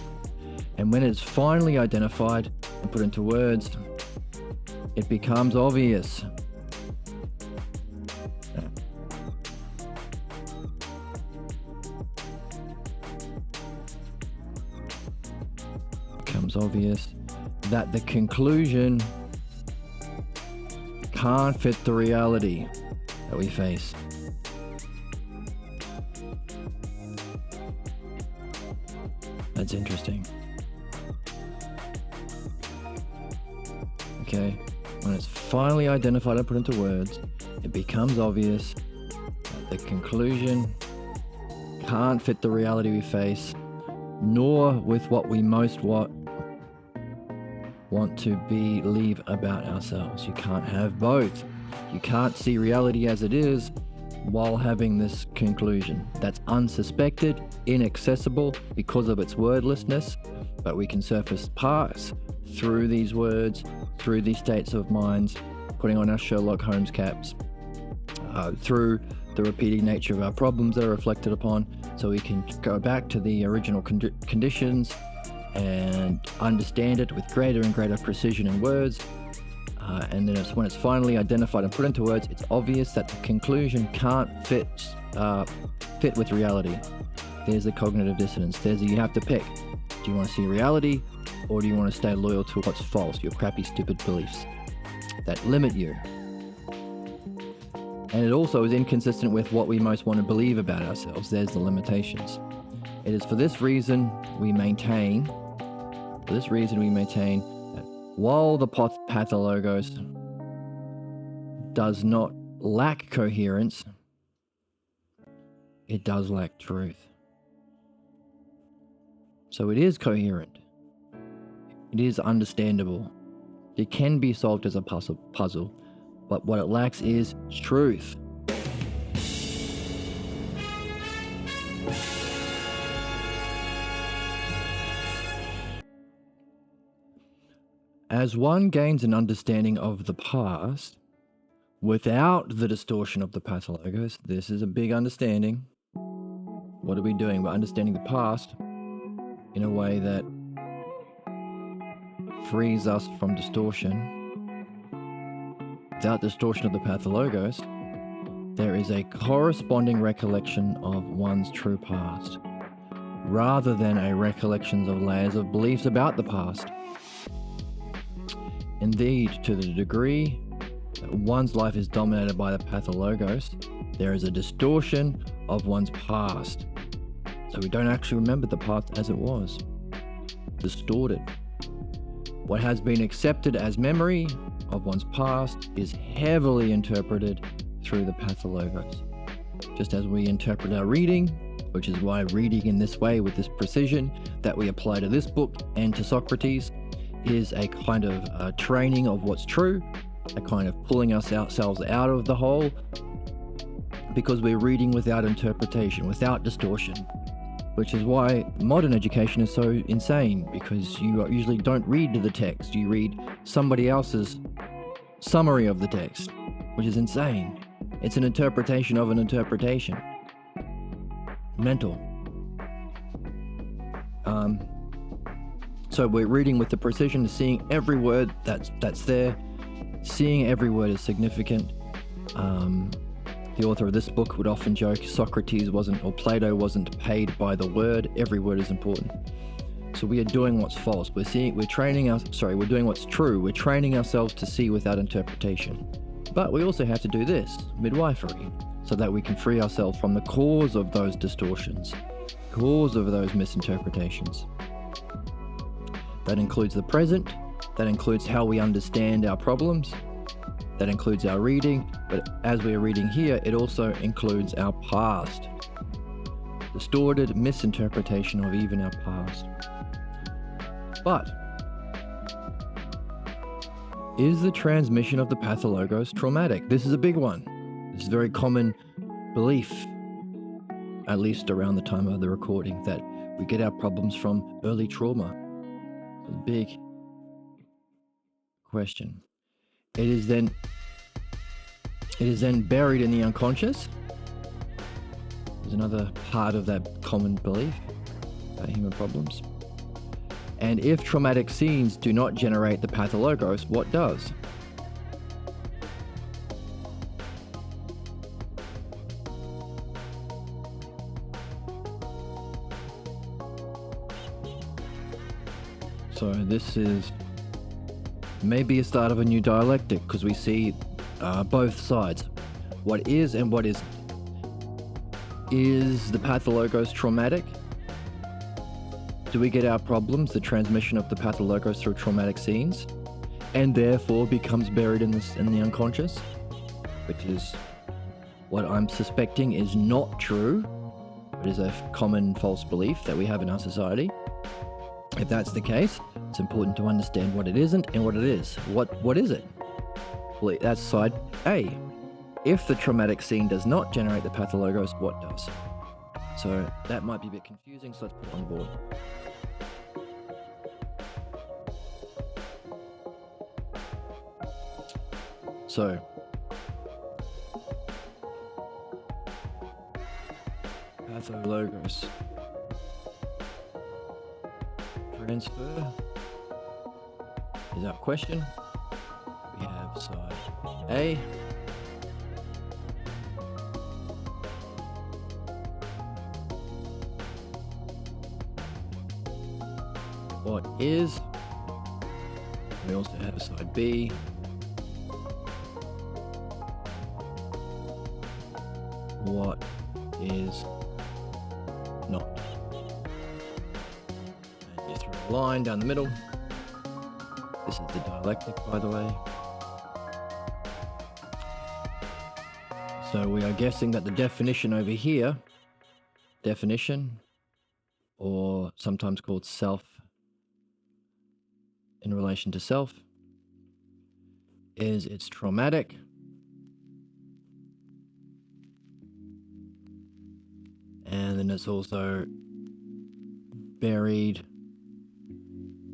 And when it's finally identified and put into words, it becomes obvious. Becomes obvious that the conclusion can't fit the reality that we face. That's interesting. Okay, when it's finally identified and put into words, it becomes obvious that the conclusion can't fit the reality we face, nor with what we most want to believe about ourselves. You can't have both. You can't see reality as it is while having this conclusion. That's unsuspected, inaccessible because of its wordlessness, but we can surface parts through these words, through these states of minds, putting on our Sherlock Holmes caps, through the repeating nature of our problems that are reflected upon, so we can go back to the original conditions and understand it with greater and greater precision in words. And then when it's finally identified and put into words, it's obvious that the conclusion can't fit with reality. There's a cognitive dissonance. You have to pick. Do you want to see reality, or do you want to stay loyal to what's false, your crappy, stupid beliefs that limit you? And it also is inconsistent with what we most want to believe about ourselves. There's the limitations. It is for this reason we maintain that while the pathologos does not lack coherence, it does lack truth. So it is coherent. It is understandable. It can be solved as a puzzle, but what it lacks is truth. As one gains an understanding of the past without the distortion of the pathologos, this is a big understanding. What are we doing? We're understanding the past in a way that frees us from distortion. Without distortion of the pathologos, there is a corresponding recollection of one's true past, rather than a recollection of layers of beliefs about the past. Indeed, to the degree that one's life is dominated by the pathologos, there is a distortion of one's past. So we don't actually remember the past as it was. Distorted. What has been accepted as memory of one's past is heavily interpreted through the pathologos. Just as we interpret our reading, which is why reading in this way with this precision that we apply to this book and to Socrates is a kind of training of what's true, a kind of pulling ourselves out of the hole, because we're reading without interpretation, without distortion, which is why modern education is so insane, because you usually don't read the text, you read somebody else's summary of the text, which is insane. It's an interpretation of an interpretation. Mental. So we're reading with the precision, seeing every word that's there, seeing every word is significant. The author of this book would often joke Socrates wasn't, or Plato wasn't paid by the word. Every word is important. So we are doing what's false. We're doing what's true. We're training ourselves to see without interpretation. But we also have to do this, midwifery, so that we can free ourselves from the cause of those distortions, cause of those misinterpretations. That includes the present, that includes how we understand our problems, that includes our reading, but as we are reading here, it also includes our past. Distorted misinterpretation of even our past. But is the transmission of the pathologos traumatic? This is a big one. This is a very common belief, at least around the time of the recording, that we get our problems from early trauma. It's a big question. It is then It is then buried in the unconscious. There's another part of that common belief about human problems. And if traumatic scenes do not generate the pathologos, what does? So this is maybe a start of a new dialectic, because we see both sides. What is and what isn't. Is the pathologos traumatic? Do we get our problems, the transmission of the pathologos through traumatic scenes, and therefore becomes buried in the unconscious? Which is what I'm suspecting is not true, but is a common false belief that we have in our society. If that's the case, it's important to understand what it isn't and what it is. What is it? Well, that's side A. If the traumatic scene does not generate the pathologos, what does? So that might be a bit confusing, so let's put it on the board. So, pathologos transfer is our question. We have side A. What is? We also have side B. What is not? And you throw a line down the middle. This is the dialectic, by the way. So we are guessing that the definition over here, definition, or sometimes called self in relation to self, is it's traumatic. And then it's also buried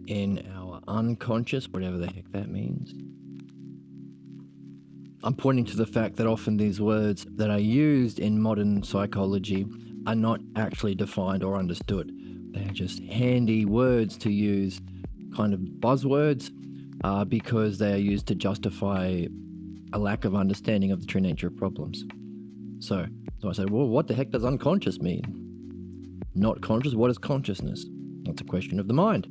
in our unconscious, whatever the heck that means. I'm pointing to the fact that often these words that are used in modern psychology are not actually defined or understood. They're just handy words to use, kind of buzzwords, because they are used to justify a lack of understanding of the true nature of problems. So I said, well, what the heck does unconscious mean? Not conscious? What is consciousness? That's a question of the mind.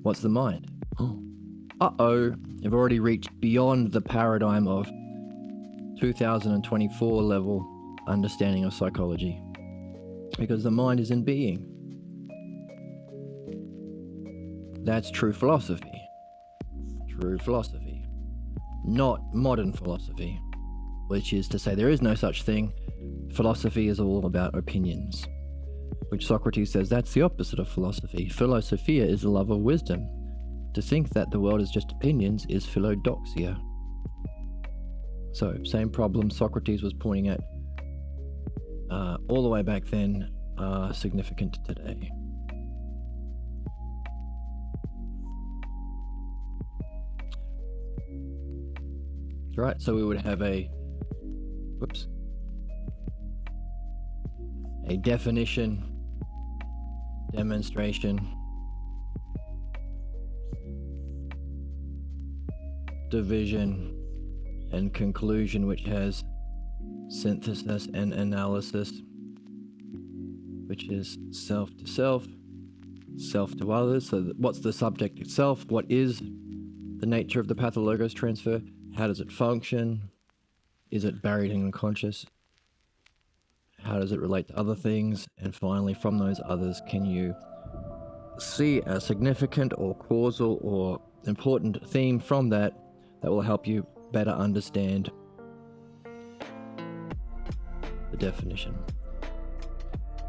What's the mind? Uh-oh, you've already reached beyond the paradigm of 2024 level understanding of psychology. Because the mind is in being. That's true philosophy. True philosophy. Not modern philosophy, which is to say there is no such thing. Philosophy is all about opinions, which Socrates says that's the opposite of philosophy. Philosophia is the love of wisdom. To think that the world is just opinions is philodoxia. So, same problem Socrates was pointing at all the way back then, significant today. Right, so we would have a definition, demonstration, division, and conclusion, which has synthesis and analysis, which is self to self, self to others. So what's the subject itself? What is the nature of the pathologos transfer? How does it function? Is it buried in unconscious? How does it relate to other things? And finally, from those others, can you see a significant or causal or important theme from that will help you better understand the definition?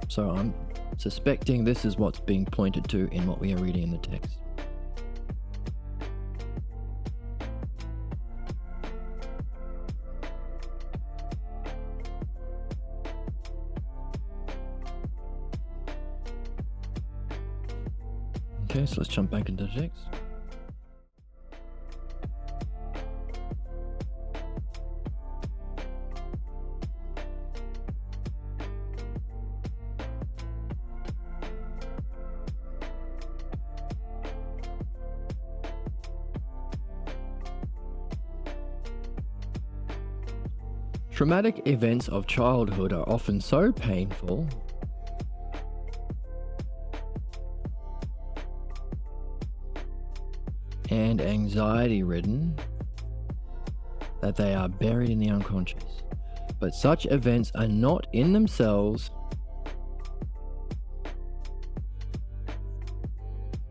So I'm suspecting this is what's being pointed to in what we are reading in the text. Okay, so let's jump back into the text. Traumatic events of childhood are often so painful and anxiety-ridden that they are buried in the unconscious. But such events are not in themselves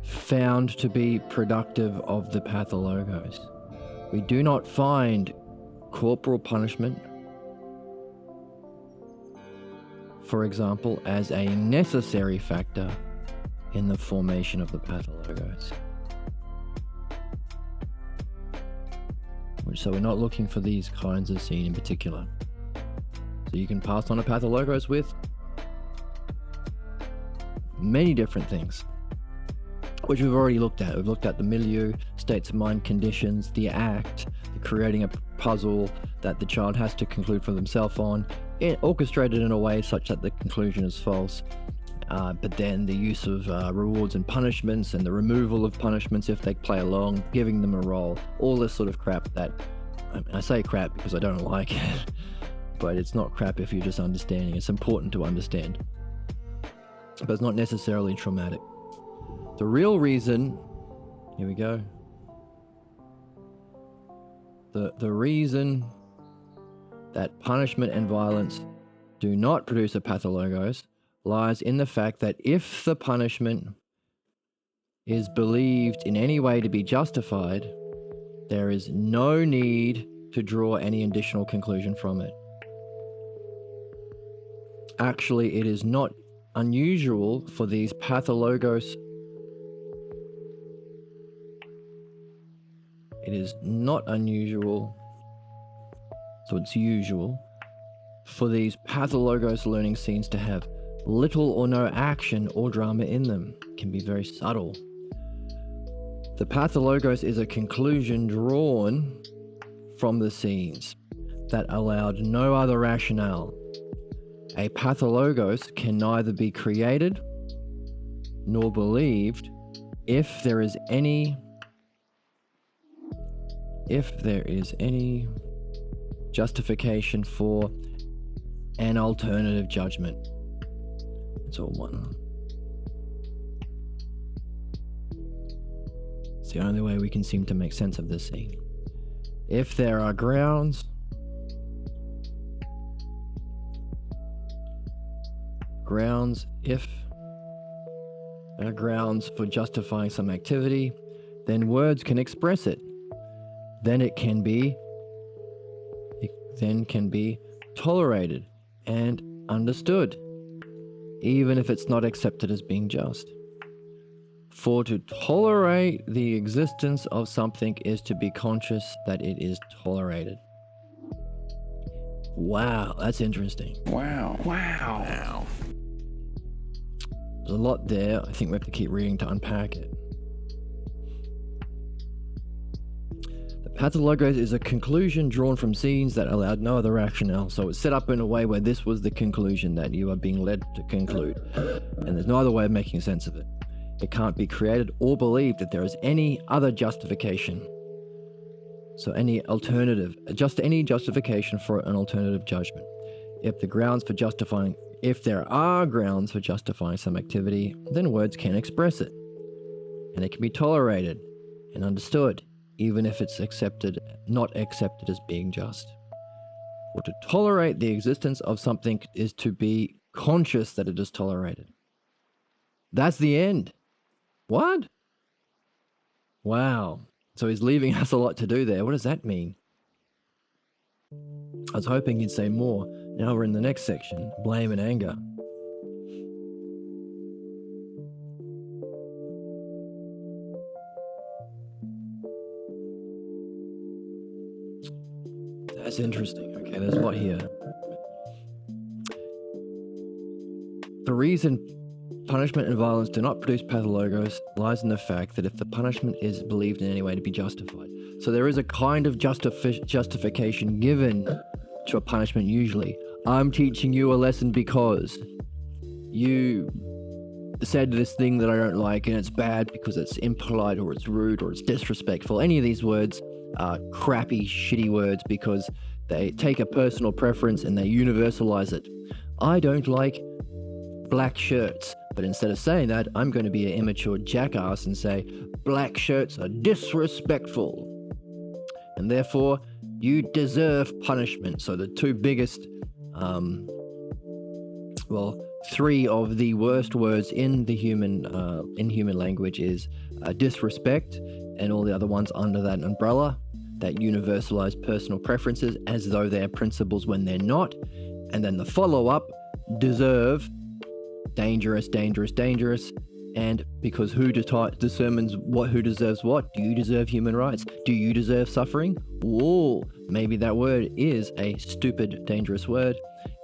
found to be productive of the pathologos. We do not find corporal punishment, for example, as a necessary factor in the formation of the pathologos. So we're not looking for these kinds of scene in particular. So you can pass on a pathologos with many different things, which we've already looked at. We've looked at the milieu, states of mind, conditions, the act, the creating a puzzle that the child has to conclude for themselves on, orchestrated in a way such that the conclusion is false. But then the use of rewards and punishments and the removal of punishments if they play along, giving them a role, all this sort of crap that, I say crap because I don't like it, but it's not crap if you're just understanding. It's important to understand, but it's not necessarily traumatic. The real reason, here we go, the reason that punishment and violence do not produce a pathologos lies in the fact that if the punishment is believed in any way to be justified, there is no need to draw any additional conclusion from it. Actually, it is not unusual for these pathologos. It is not unusual, so it's usual, for these pathologos learning scenes to have little or no action or drama in them. It can be very subtle. The pathologos is a conclusion drawn from the scenes that allowed no other rationale. A pathologos can neither be created nor believed if there is any justification for an alternative judgment. It's all one. It's the only way we can seem to make sense of this scene. If there are grounds for justifying some activity, then words can express it. Then it can be tolerated and understood, even if it's not accepted as being just. For to tolerate the existence of something is to be conscious that it is tolerated. Wow, that's interesting. Wow. There's a lot there. I think we have to keep reading to unpack it. The pathologos is a conclusion drawn from scenes that allowed no other rationale. So it's set up in a way where this was the conclusion that you are being led to conclude. And there's no other way of making sense of it. It can't be created or believed that there is any other justification. So any justification for an alternative judgment. If there are grounds for justifying some activity, then words can express it. And it can be tolerated and understood, even if it's not accepted as being just. For to tolerate the existence of something is to be conscious that it is tolerated. That's the end. What? Wow. So he's leaving us a lot to do there. What does that mean? I was hoping he'd say more. Now we're in the next section, blame and anger. That's interesting. Okay, there's a lot here. The reason punishment and violence do not produce pathologos lies in the fact that if the punishment is believed in any way to be justified. So there is a kind of justification given to a punishment usually. I'm teaching you a lesson because you said this thing that I don't like and it's bad because it's impolite or it's rude or it's disrespectful. Any of these words are crappy, shitty words because They take a personal preference and they universalize it. I don't like black shirts, but instead of saying that, I'm going to be an immature jackass and say black shirts are disrespectful, and therefore you deserve punishment. So the two biggest, three of the worst words in the human language is disrespect, and all the other ones under that umbrella that universalize personal preferences as though they're principles when they're not. And then the follow-up, deserve, dangerous, dangerous, dangerous. And because who determines who deserves what? Do you deserve human rights? Do you deserve suffering? Whoa, maybe that word is a stupid, dangerous word.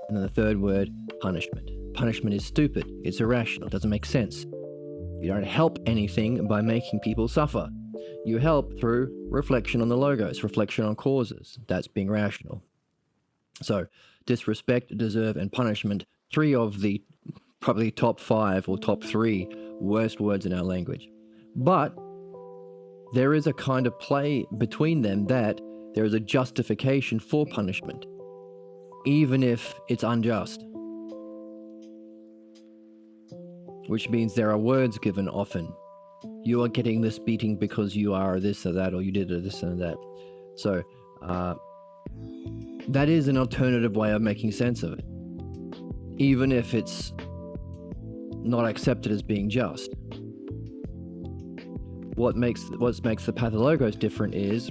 And then the third word, punishment. Punishment is stupid. It's irrational. It doesn't make sense. You don't help anything by making people suffer. You help through reflection on the logos, reflection on causes. That's being rational. So disrespect, deserve, and punishment, three of the probably top 5 or top 3 worst words in our language. But there is a kind of play between them that there is a justification for punishment, even if it's unjust. Which means there are words given often. You are getting this beating because you are this or that, or you did this and that. So that is an alternative way of making sense of it, even if it's not accepted as being just. What makes the pathologos different is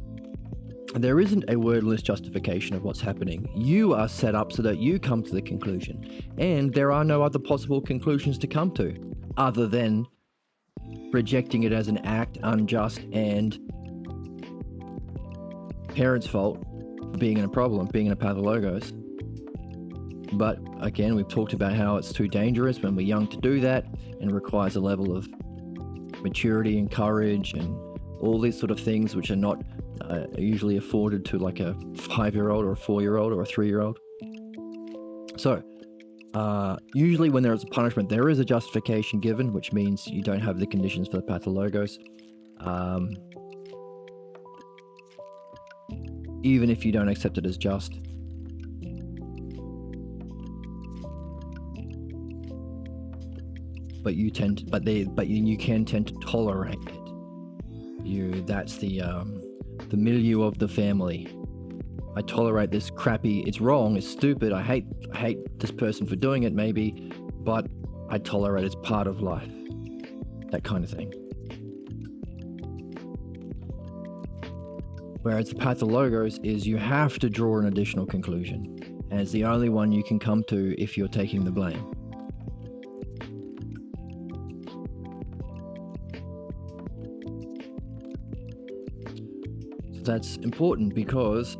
there isn't a wordless justification of what's happening. You are set up so that you come to the conclusion, and there are no other possible conclusions to come to other than rejecting it as an act, unjust, and parents' fault for being in a problem, being in a pathologos. But again, we've talked about how it's too dangerous when we're young to do that, and requires a level of maturity and courage and all these sort of things which are not usually afforded to like a 5-year-old or a 4-year-old or a 3-year-old. So usually when there is a punishment, there is a justification given, which means you don't have the conditions for the pathologos. Even if you don't accept it as just. But you can tend to tolerate it. That's the milieu of the family. I tolerate this crappy, it's wrong, it's stupid, I hate this person for doing it maybe, but I tolerate it's part of life. That kind of thing. Whereas the pathologos is you have to draw an additional conclusion, and it's the only one you can come to if you're taking the blame. That's important because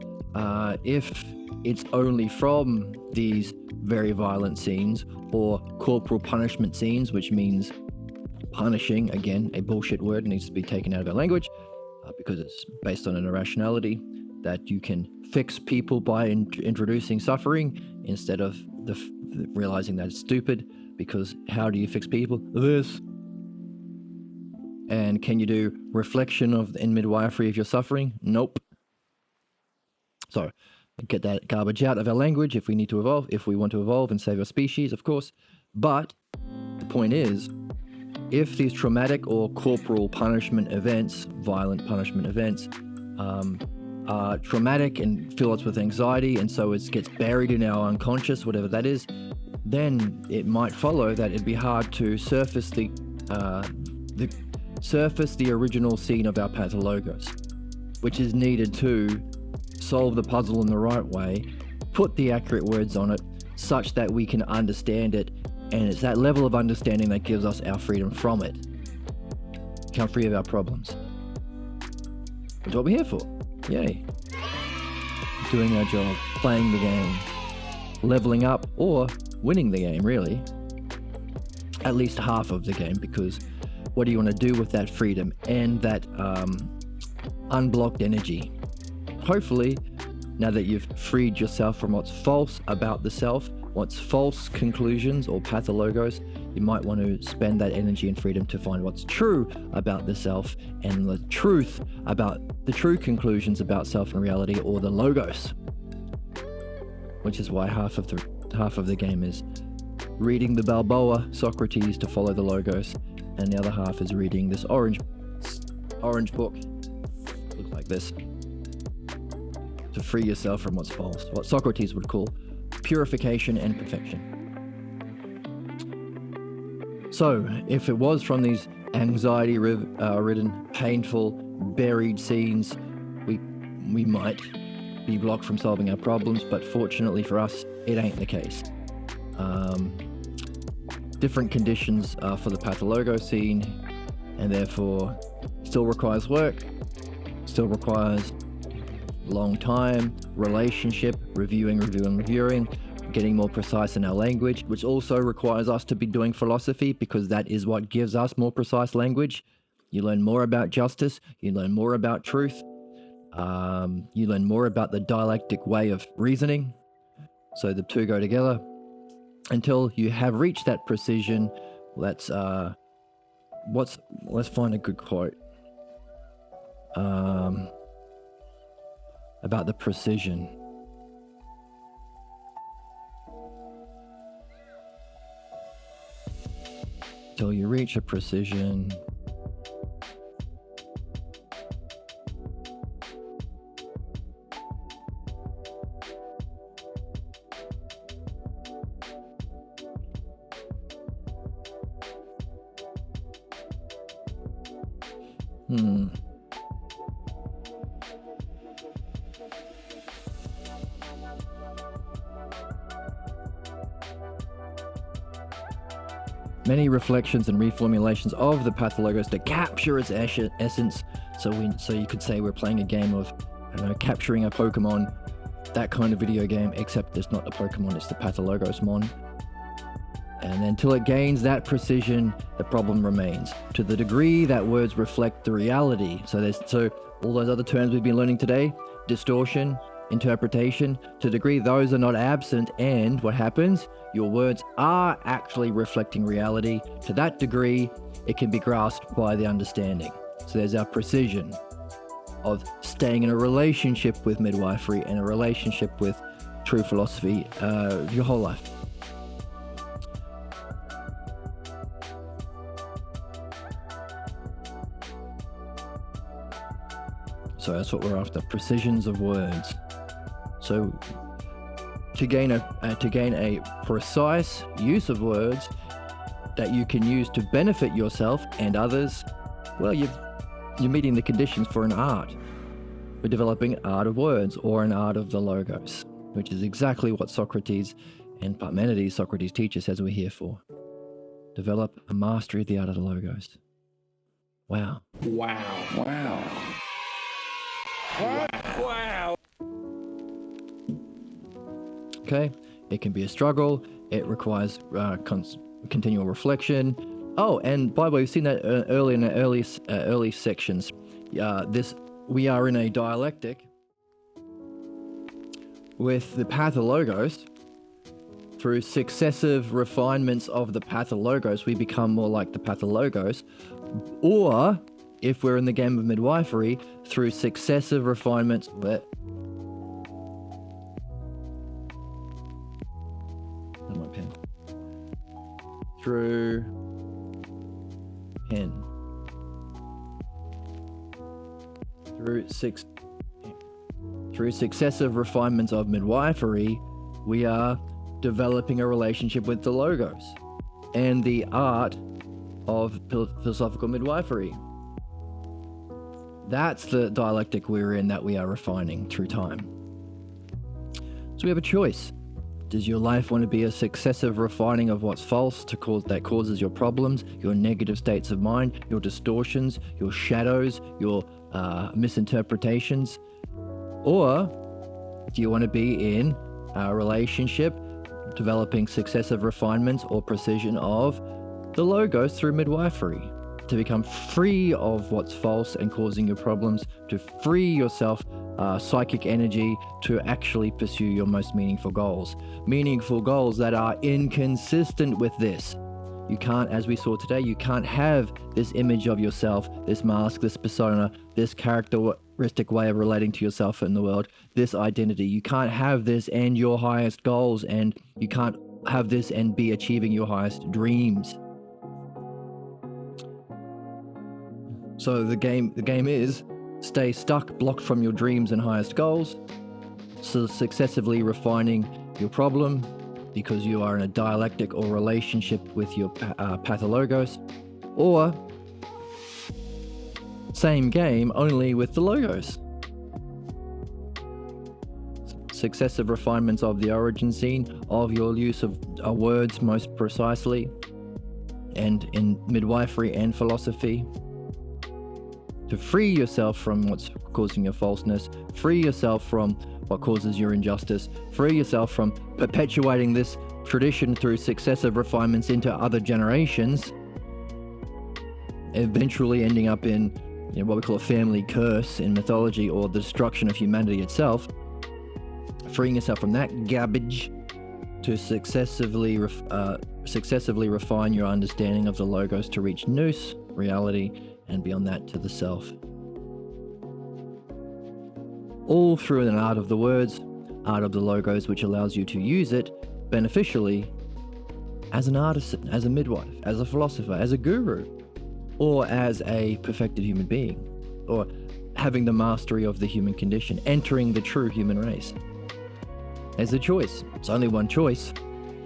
if it's only from these very violent scenes or corporal punishment scenes, which means punishing, again, a bullshit word, needs to be taken out of our language because it's based on an irrationality that you can fix people by introducing suffering instead of realizing that it's stupid, because how do you fix people? This. And can you do reflection in midwifery if you're suffering? Nope. So get that garbage out of our language if we need to evolve, if we want to evolve and save our species, of course. But the point is, if these traumatic or corporal punishment events, violent punishment events, are traumatic and fill us with anxiety, and so it gets buried in our unconscious, whatever that is, then it might follow that it'd be hard to surface the original scene of our pathologos, which is needed to solve the puzzle in the right way, put the accurate words on it, such that we can understand it, and it's that level of understanding that gives us our freedom from it. Become free of our problems. That's what we're here for. Yay. Doing our job, playing the game, leveling up, or winning the game, really. At least half of the game, because what do you want to do with that freedom and that unblocked energy? Hopefully, now that you've freed yourself from what's false about the self, what's false conclusions or pathologos, you might want to spend that energy and freedom to find what's true about the self and the truth about the true conclusions about self and reality, or the logos. which is why half of the game is reading the Balboa Socrates to follow the logos, and the other half is reading this orange book, looks like this, to free yourself from what's false, what Socrates would call purification and perfection. So if it was from these anxiety-ridden, painful, buried scenes, we might be blocked from solving our problems, but fortunately for us, it ain't the case. Different conditions for the pathologo scene, and therefore still requires work, still requires long time, relationship, reviewing, getting more precise in our language, which also requires us to be doing philosophy, because that is what gives us more precise language. You learn more about justice, you learn more about truth, you learn more about the dialectic way of reasoning. So the two go together until you have reached that precision. Let's find a good quote about the precision. Till you reach a precision. Many reflections and reformulations of the pathologos to capture its essence. So you could say we're playing a game of, I don't know, capturing a Pokemon, that kind of video game, except it's not the Pokemon, it's the pathologos mon. And until it gains that precision, the problem remains. To the degree that words reflect the reality. So all those other terms we've been learning today, distortion, interpretation, to the degree those are not absent, and what happens? Your words are actually reflecting reality. To that degree, it can be grasped by the understanding. So there's our precision of staying in a relationship with midwifery and a relationship with true philosophy your whole life. So that's what we're after, precisions of words. So to gain a precise use of words that you can use to benefit yourself and others, well, you're meeting the conditions for an art. We're developing art of words, or an art of the logos, which is exactly what Socrates and Parmenides, Socrates' teacher, says we're here for. Develop a mastery of the art of the logos. Wow. Okay, it can be a struggle. It requires continual reflection. Oh, and by the way, we've seen that early in the early sections. We are in a dialectic with the pathologos. Through successive refinements of the pathologos, we become more like the pathologos. Or, if we're in the game of midwifery, through successive refinements. Through successive refinements of midwifery, we are developing a relationship with the logos and the art of philosophical midwifery. That's the dialectic we're in, that we are refining through time. So we have a choice. Does your life want to be a successive refining of what's false that causes your problems, your negative states of mind, your distortions, your shadows, your misinterpretations? Or do you want to be in a relationship, developing successive refinements or precision of the logos through midwifery, to become free of what's false and causing your problems, to free yourself psychic energy to actually pursue your most meaningful goals that are inconsistent with this. You can't, as we saw today, you can't have this image of yourself, this mask, this persona, this characteristic way of relating to yourself in the world, this identity. You can't have this and your highest goals, and you can't have this and be achieving your highest dreams. So the game is stay stuck, blocked from your dreams and highest goals, so successively refining your problem because you are in a dialectic or relationship with your pathologos, or same game only with the logos. Successive refinements of the origin scene of your use of words most precisely, and in midwifery and philosophy, to free yourself from what's causing your falseness, free yourself from what causes your injustice, free yourself from perpetuating this tradition through successive refinements into other generations, eventually ending up in what we call a family curse in mythology, or the destruction of humanity itself. Freeing yourself from that garbage to successively refine your understanding of the logos to reach nous, reality, and beyond that to the self. All through an art of the words, art of the logos, which allows you to use it beneficially as an artisan, as a midwife, as a philosopher, as a guru, or as a perfected human being, or having the mastery of the human condition, entering the true human race. There's a choice. It's only one choice.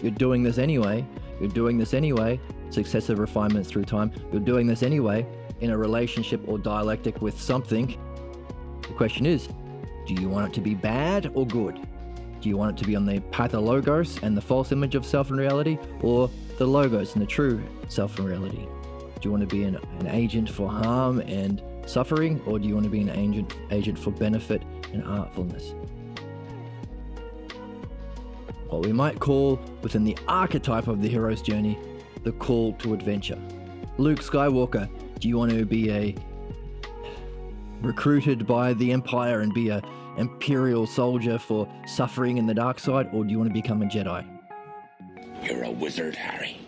You're doing this anyway. You're doing this anyway. Successive refinements through time. You're doing this anyway in a relationship or dialectic with something. The question is, do you want it to be bad or good? Do you want it to be on the pathologos and the false image of self and reality, or the logos and the true self and reality? Do you want to be an agent for harm and suffering, or do you want to be an agent for benefit and artfulness? What we might call, within the archetype of the hero's journey, the call to adventure. Luke Skywalker, do you want to be recruited by the Empire and be a Imperial soldier for suffering in the dark side, or do you want to become a Jedi? You're a wizard, Harry.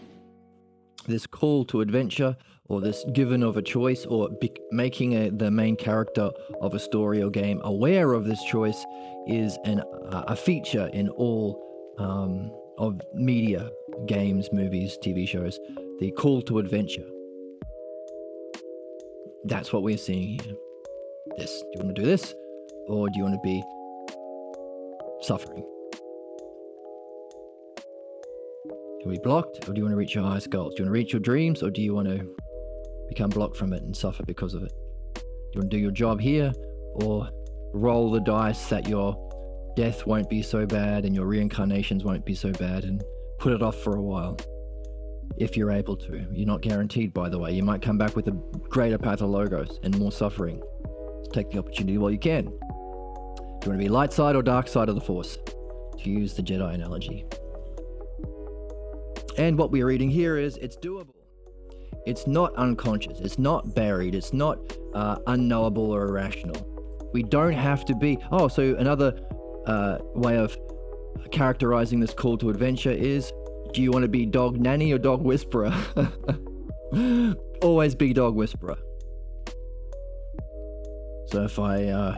This call to adventure, or this given of a choice, or making the main character of a story or game aware of this choice, is a feature in all of media, games, movies, TV shows. The call to adventure. That's what we're seeing here. This. Do you want to do this? Or do you want to be suffering? Do you want to be blocked, or do you want to reach your highest goals? Do you want to reach your dreams, or do you want to become blocked from it and suffer because of it? Do you want to do your job here, or roll the dice that your death won't be so bad and your reincarnations won't be so bad, and put it off for a while? If you're able to. You're not guaranteed, by the way. You might come back with a greater pathologos and more suffering. So take the opportunity while you can. Do you want to be light side or dark side of the Force, to use the Jedi analogy? And what we're reading here is, it's doable. It's not unconscious. It's not buried. It's not unknowable or irrational. We don't have to be... Oh, so another way of characterizing this call to adventure is, do you want to be Dog-Nanny or Dog Whisperer? Always be Dog Whisperer. So if I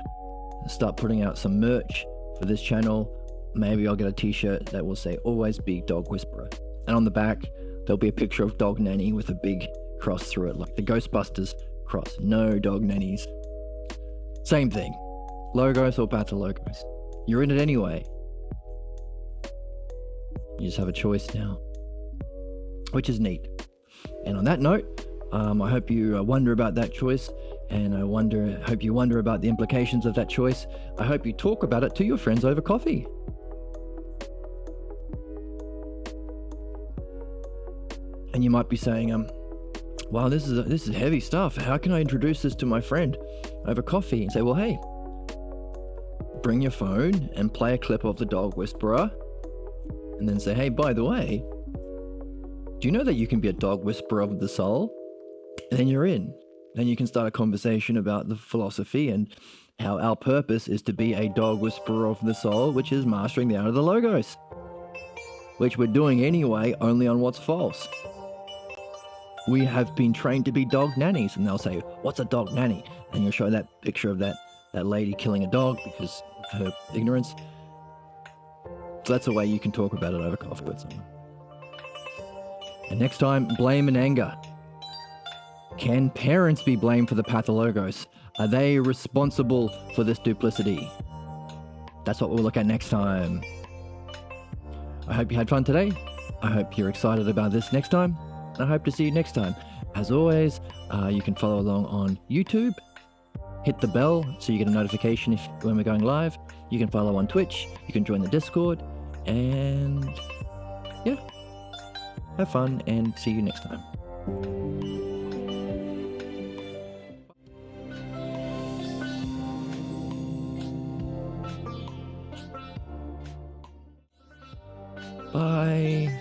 start putting out some merch for this channel, maybe I'll get a t-shirt that will say, always be Dog Whisperer. And on the back, there'll be a picture of Dog-Nanny with a big cross through it, like the Ghostbusters cross. No Dog-Nannies. Same thing. Logos or pathologos. You're in it anyway. You just have a choice now, which is neat. And on that note, I hope you wonder about that choice, and I hope you wonder about the implications of that choice. I hope you talk about it to your friends over coffee. And you might be saying, wow, this is heavy stuff. How can I introduce this to my friend over coffee? And say, well, hey, bring your phone and play a clip of the Dog Whisperer, and then say, hey, by the way, do you know that you can be a dog whisperer of the soul? And then you're in. Then you can start a conversation about the philosophy and how our purpose is to be a dog whisperer of the soul, which is mastering the art of the logos, which we're doing anyway, only on what's false. we have been trained to be dog nannies. And they'll say, what's a dog nanny? And you'll show that picture of that lady killing a dog because of her ignorance. So that's a way you can talk about it over coffee with someone. And next time, blame and anger. Can parents be blamed for the pathologos? Are they responsible for this duplicity? That's what we'll look at next time. I hope you had fun today. I hope you're excited about this next time. I hope to see you next time. As always, you can follow along on YouTube. Hit the bell so you get a notification when we're going live. You can follow on Twitch. You can join the Discord. And yeah, have fun and see you next time. Bye.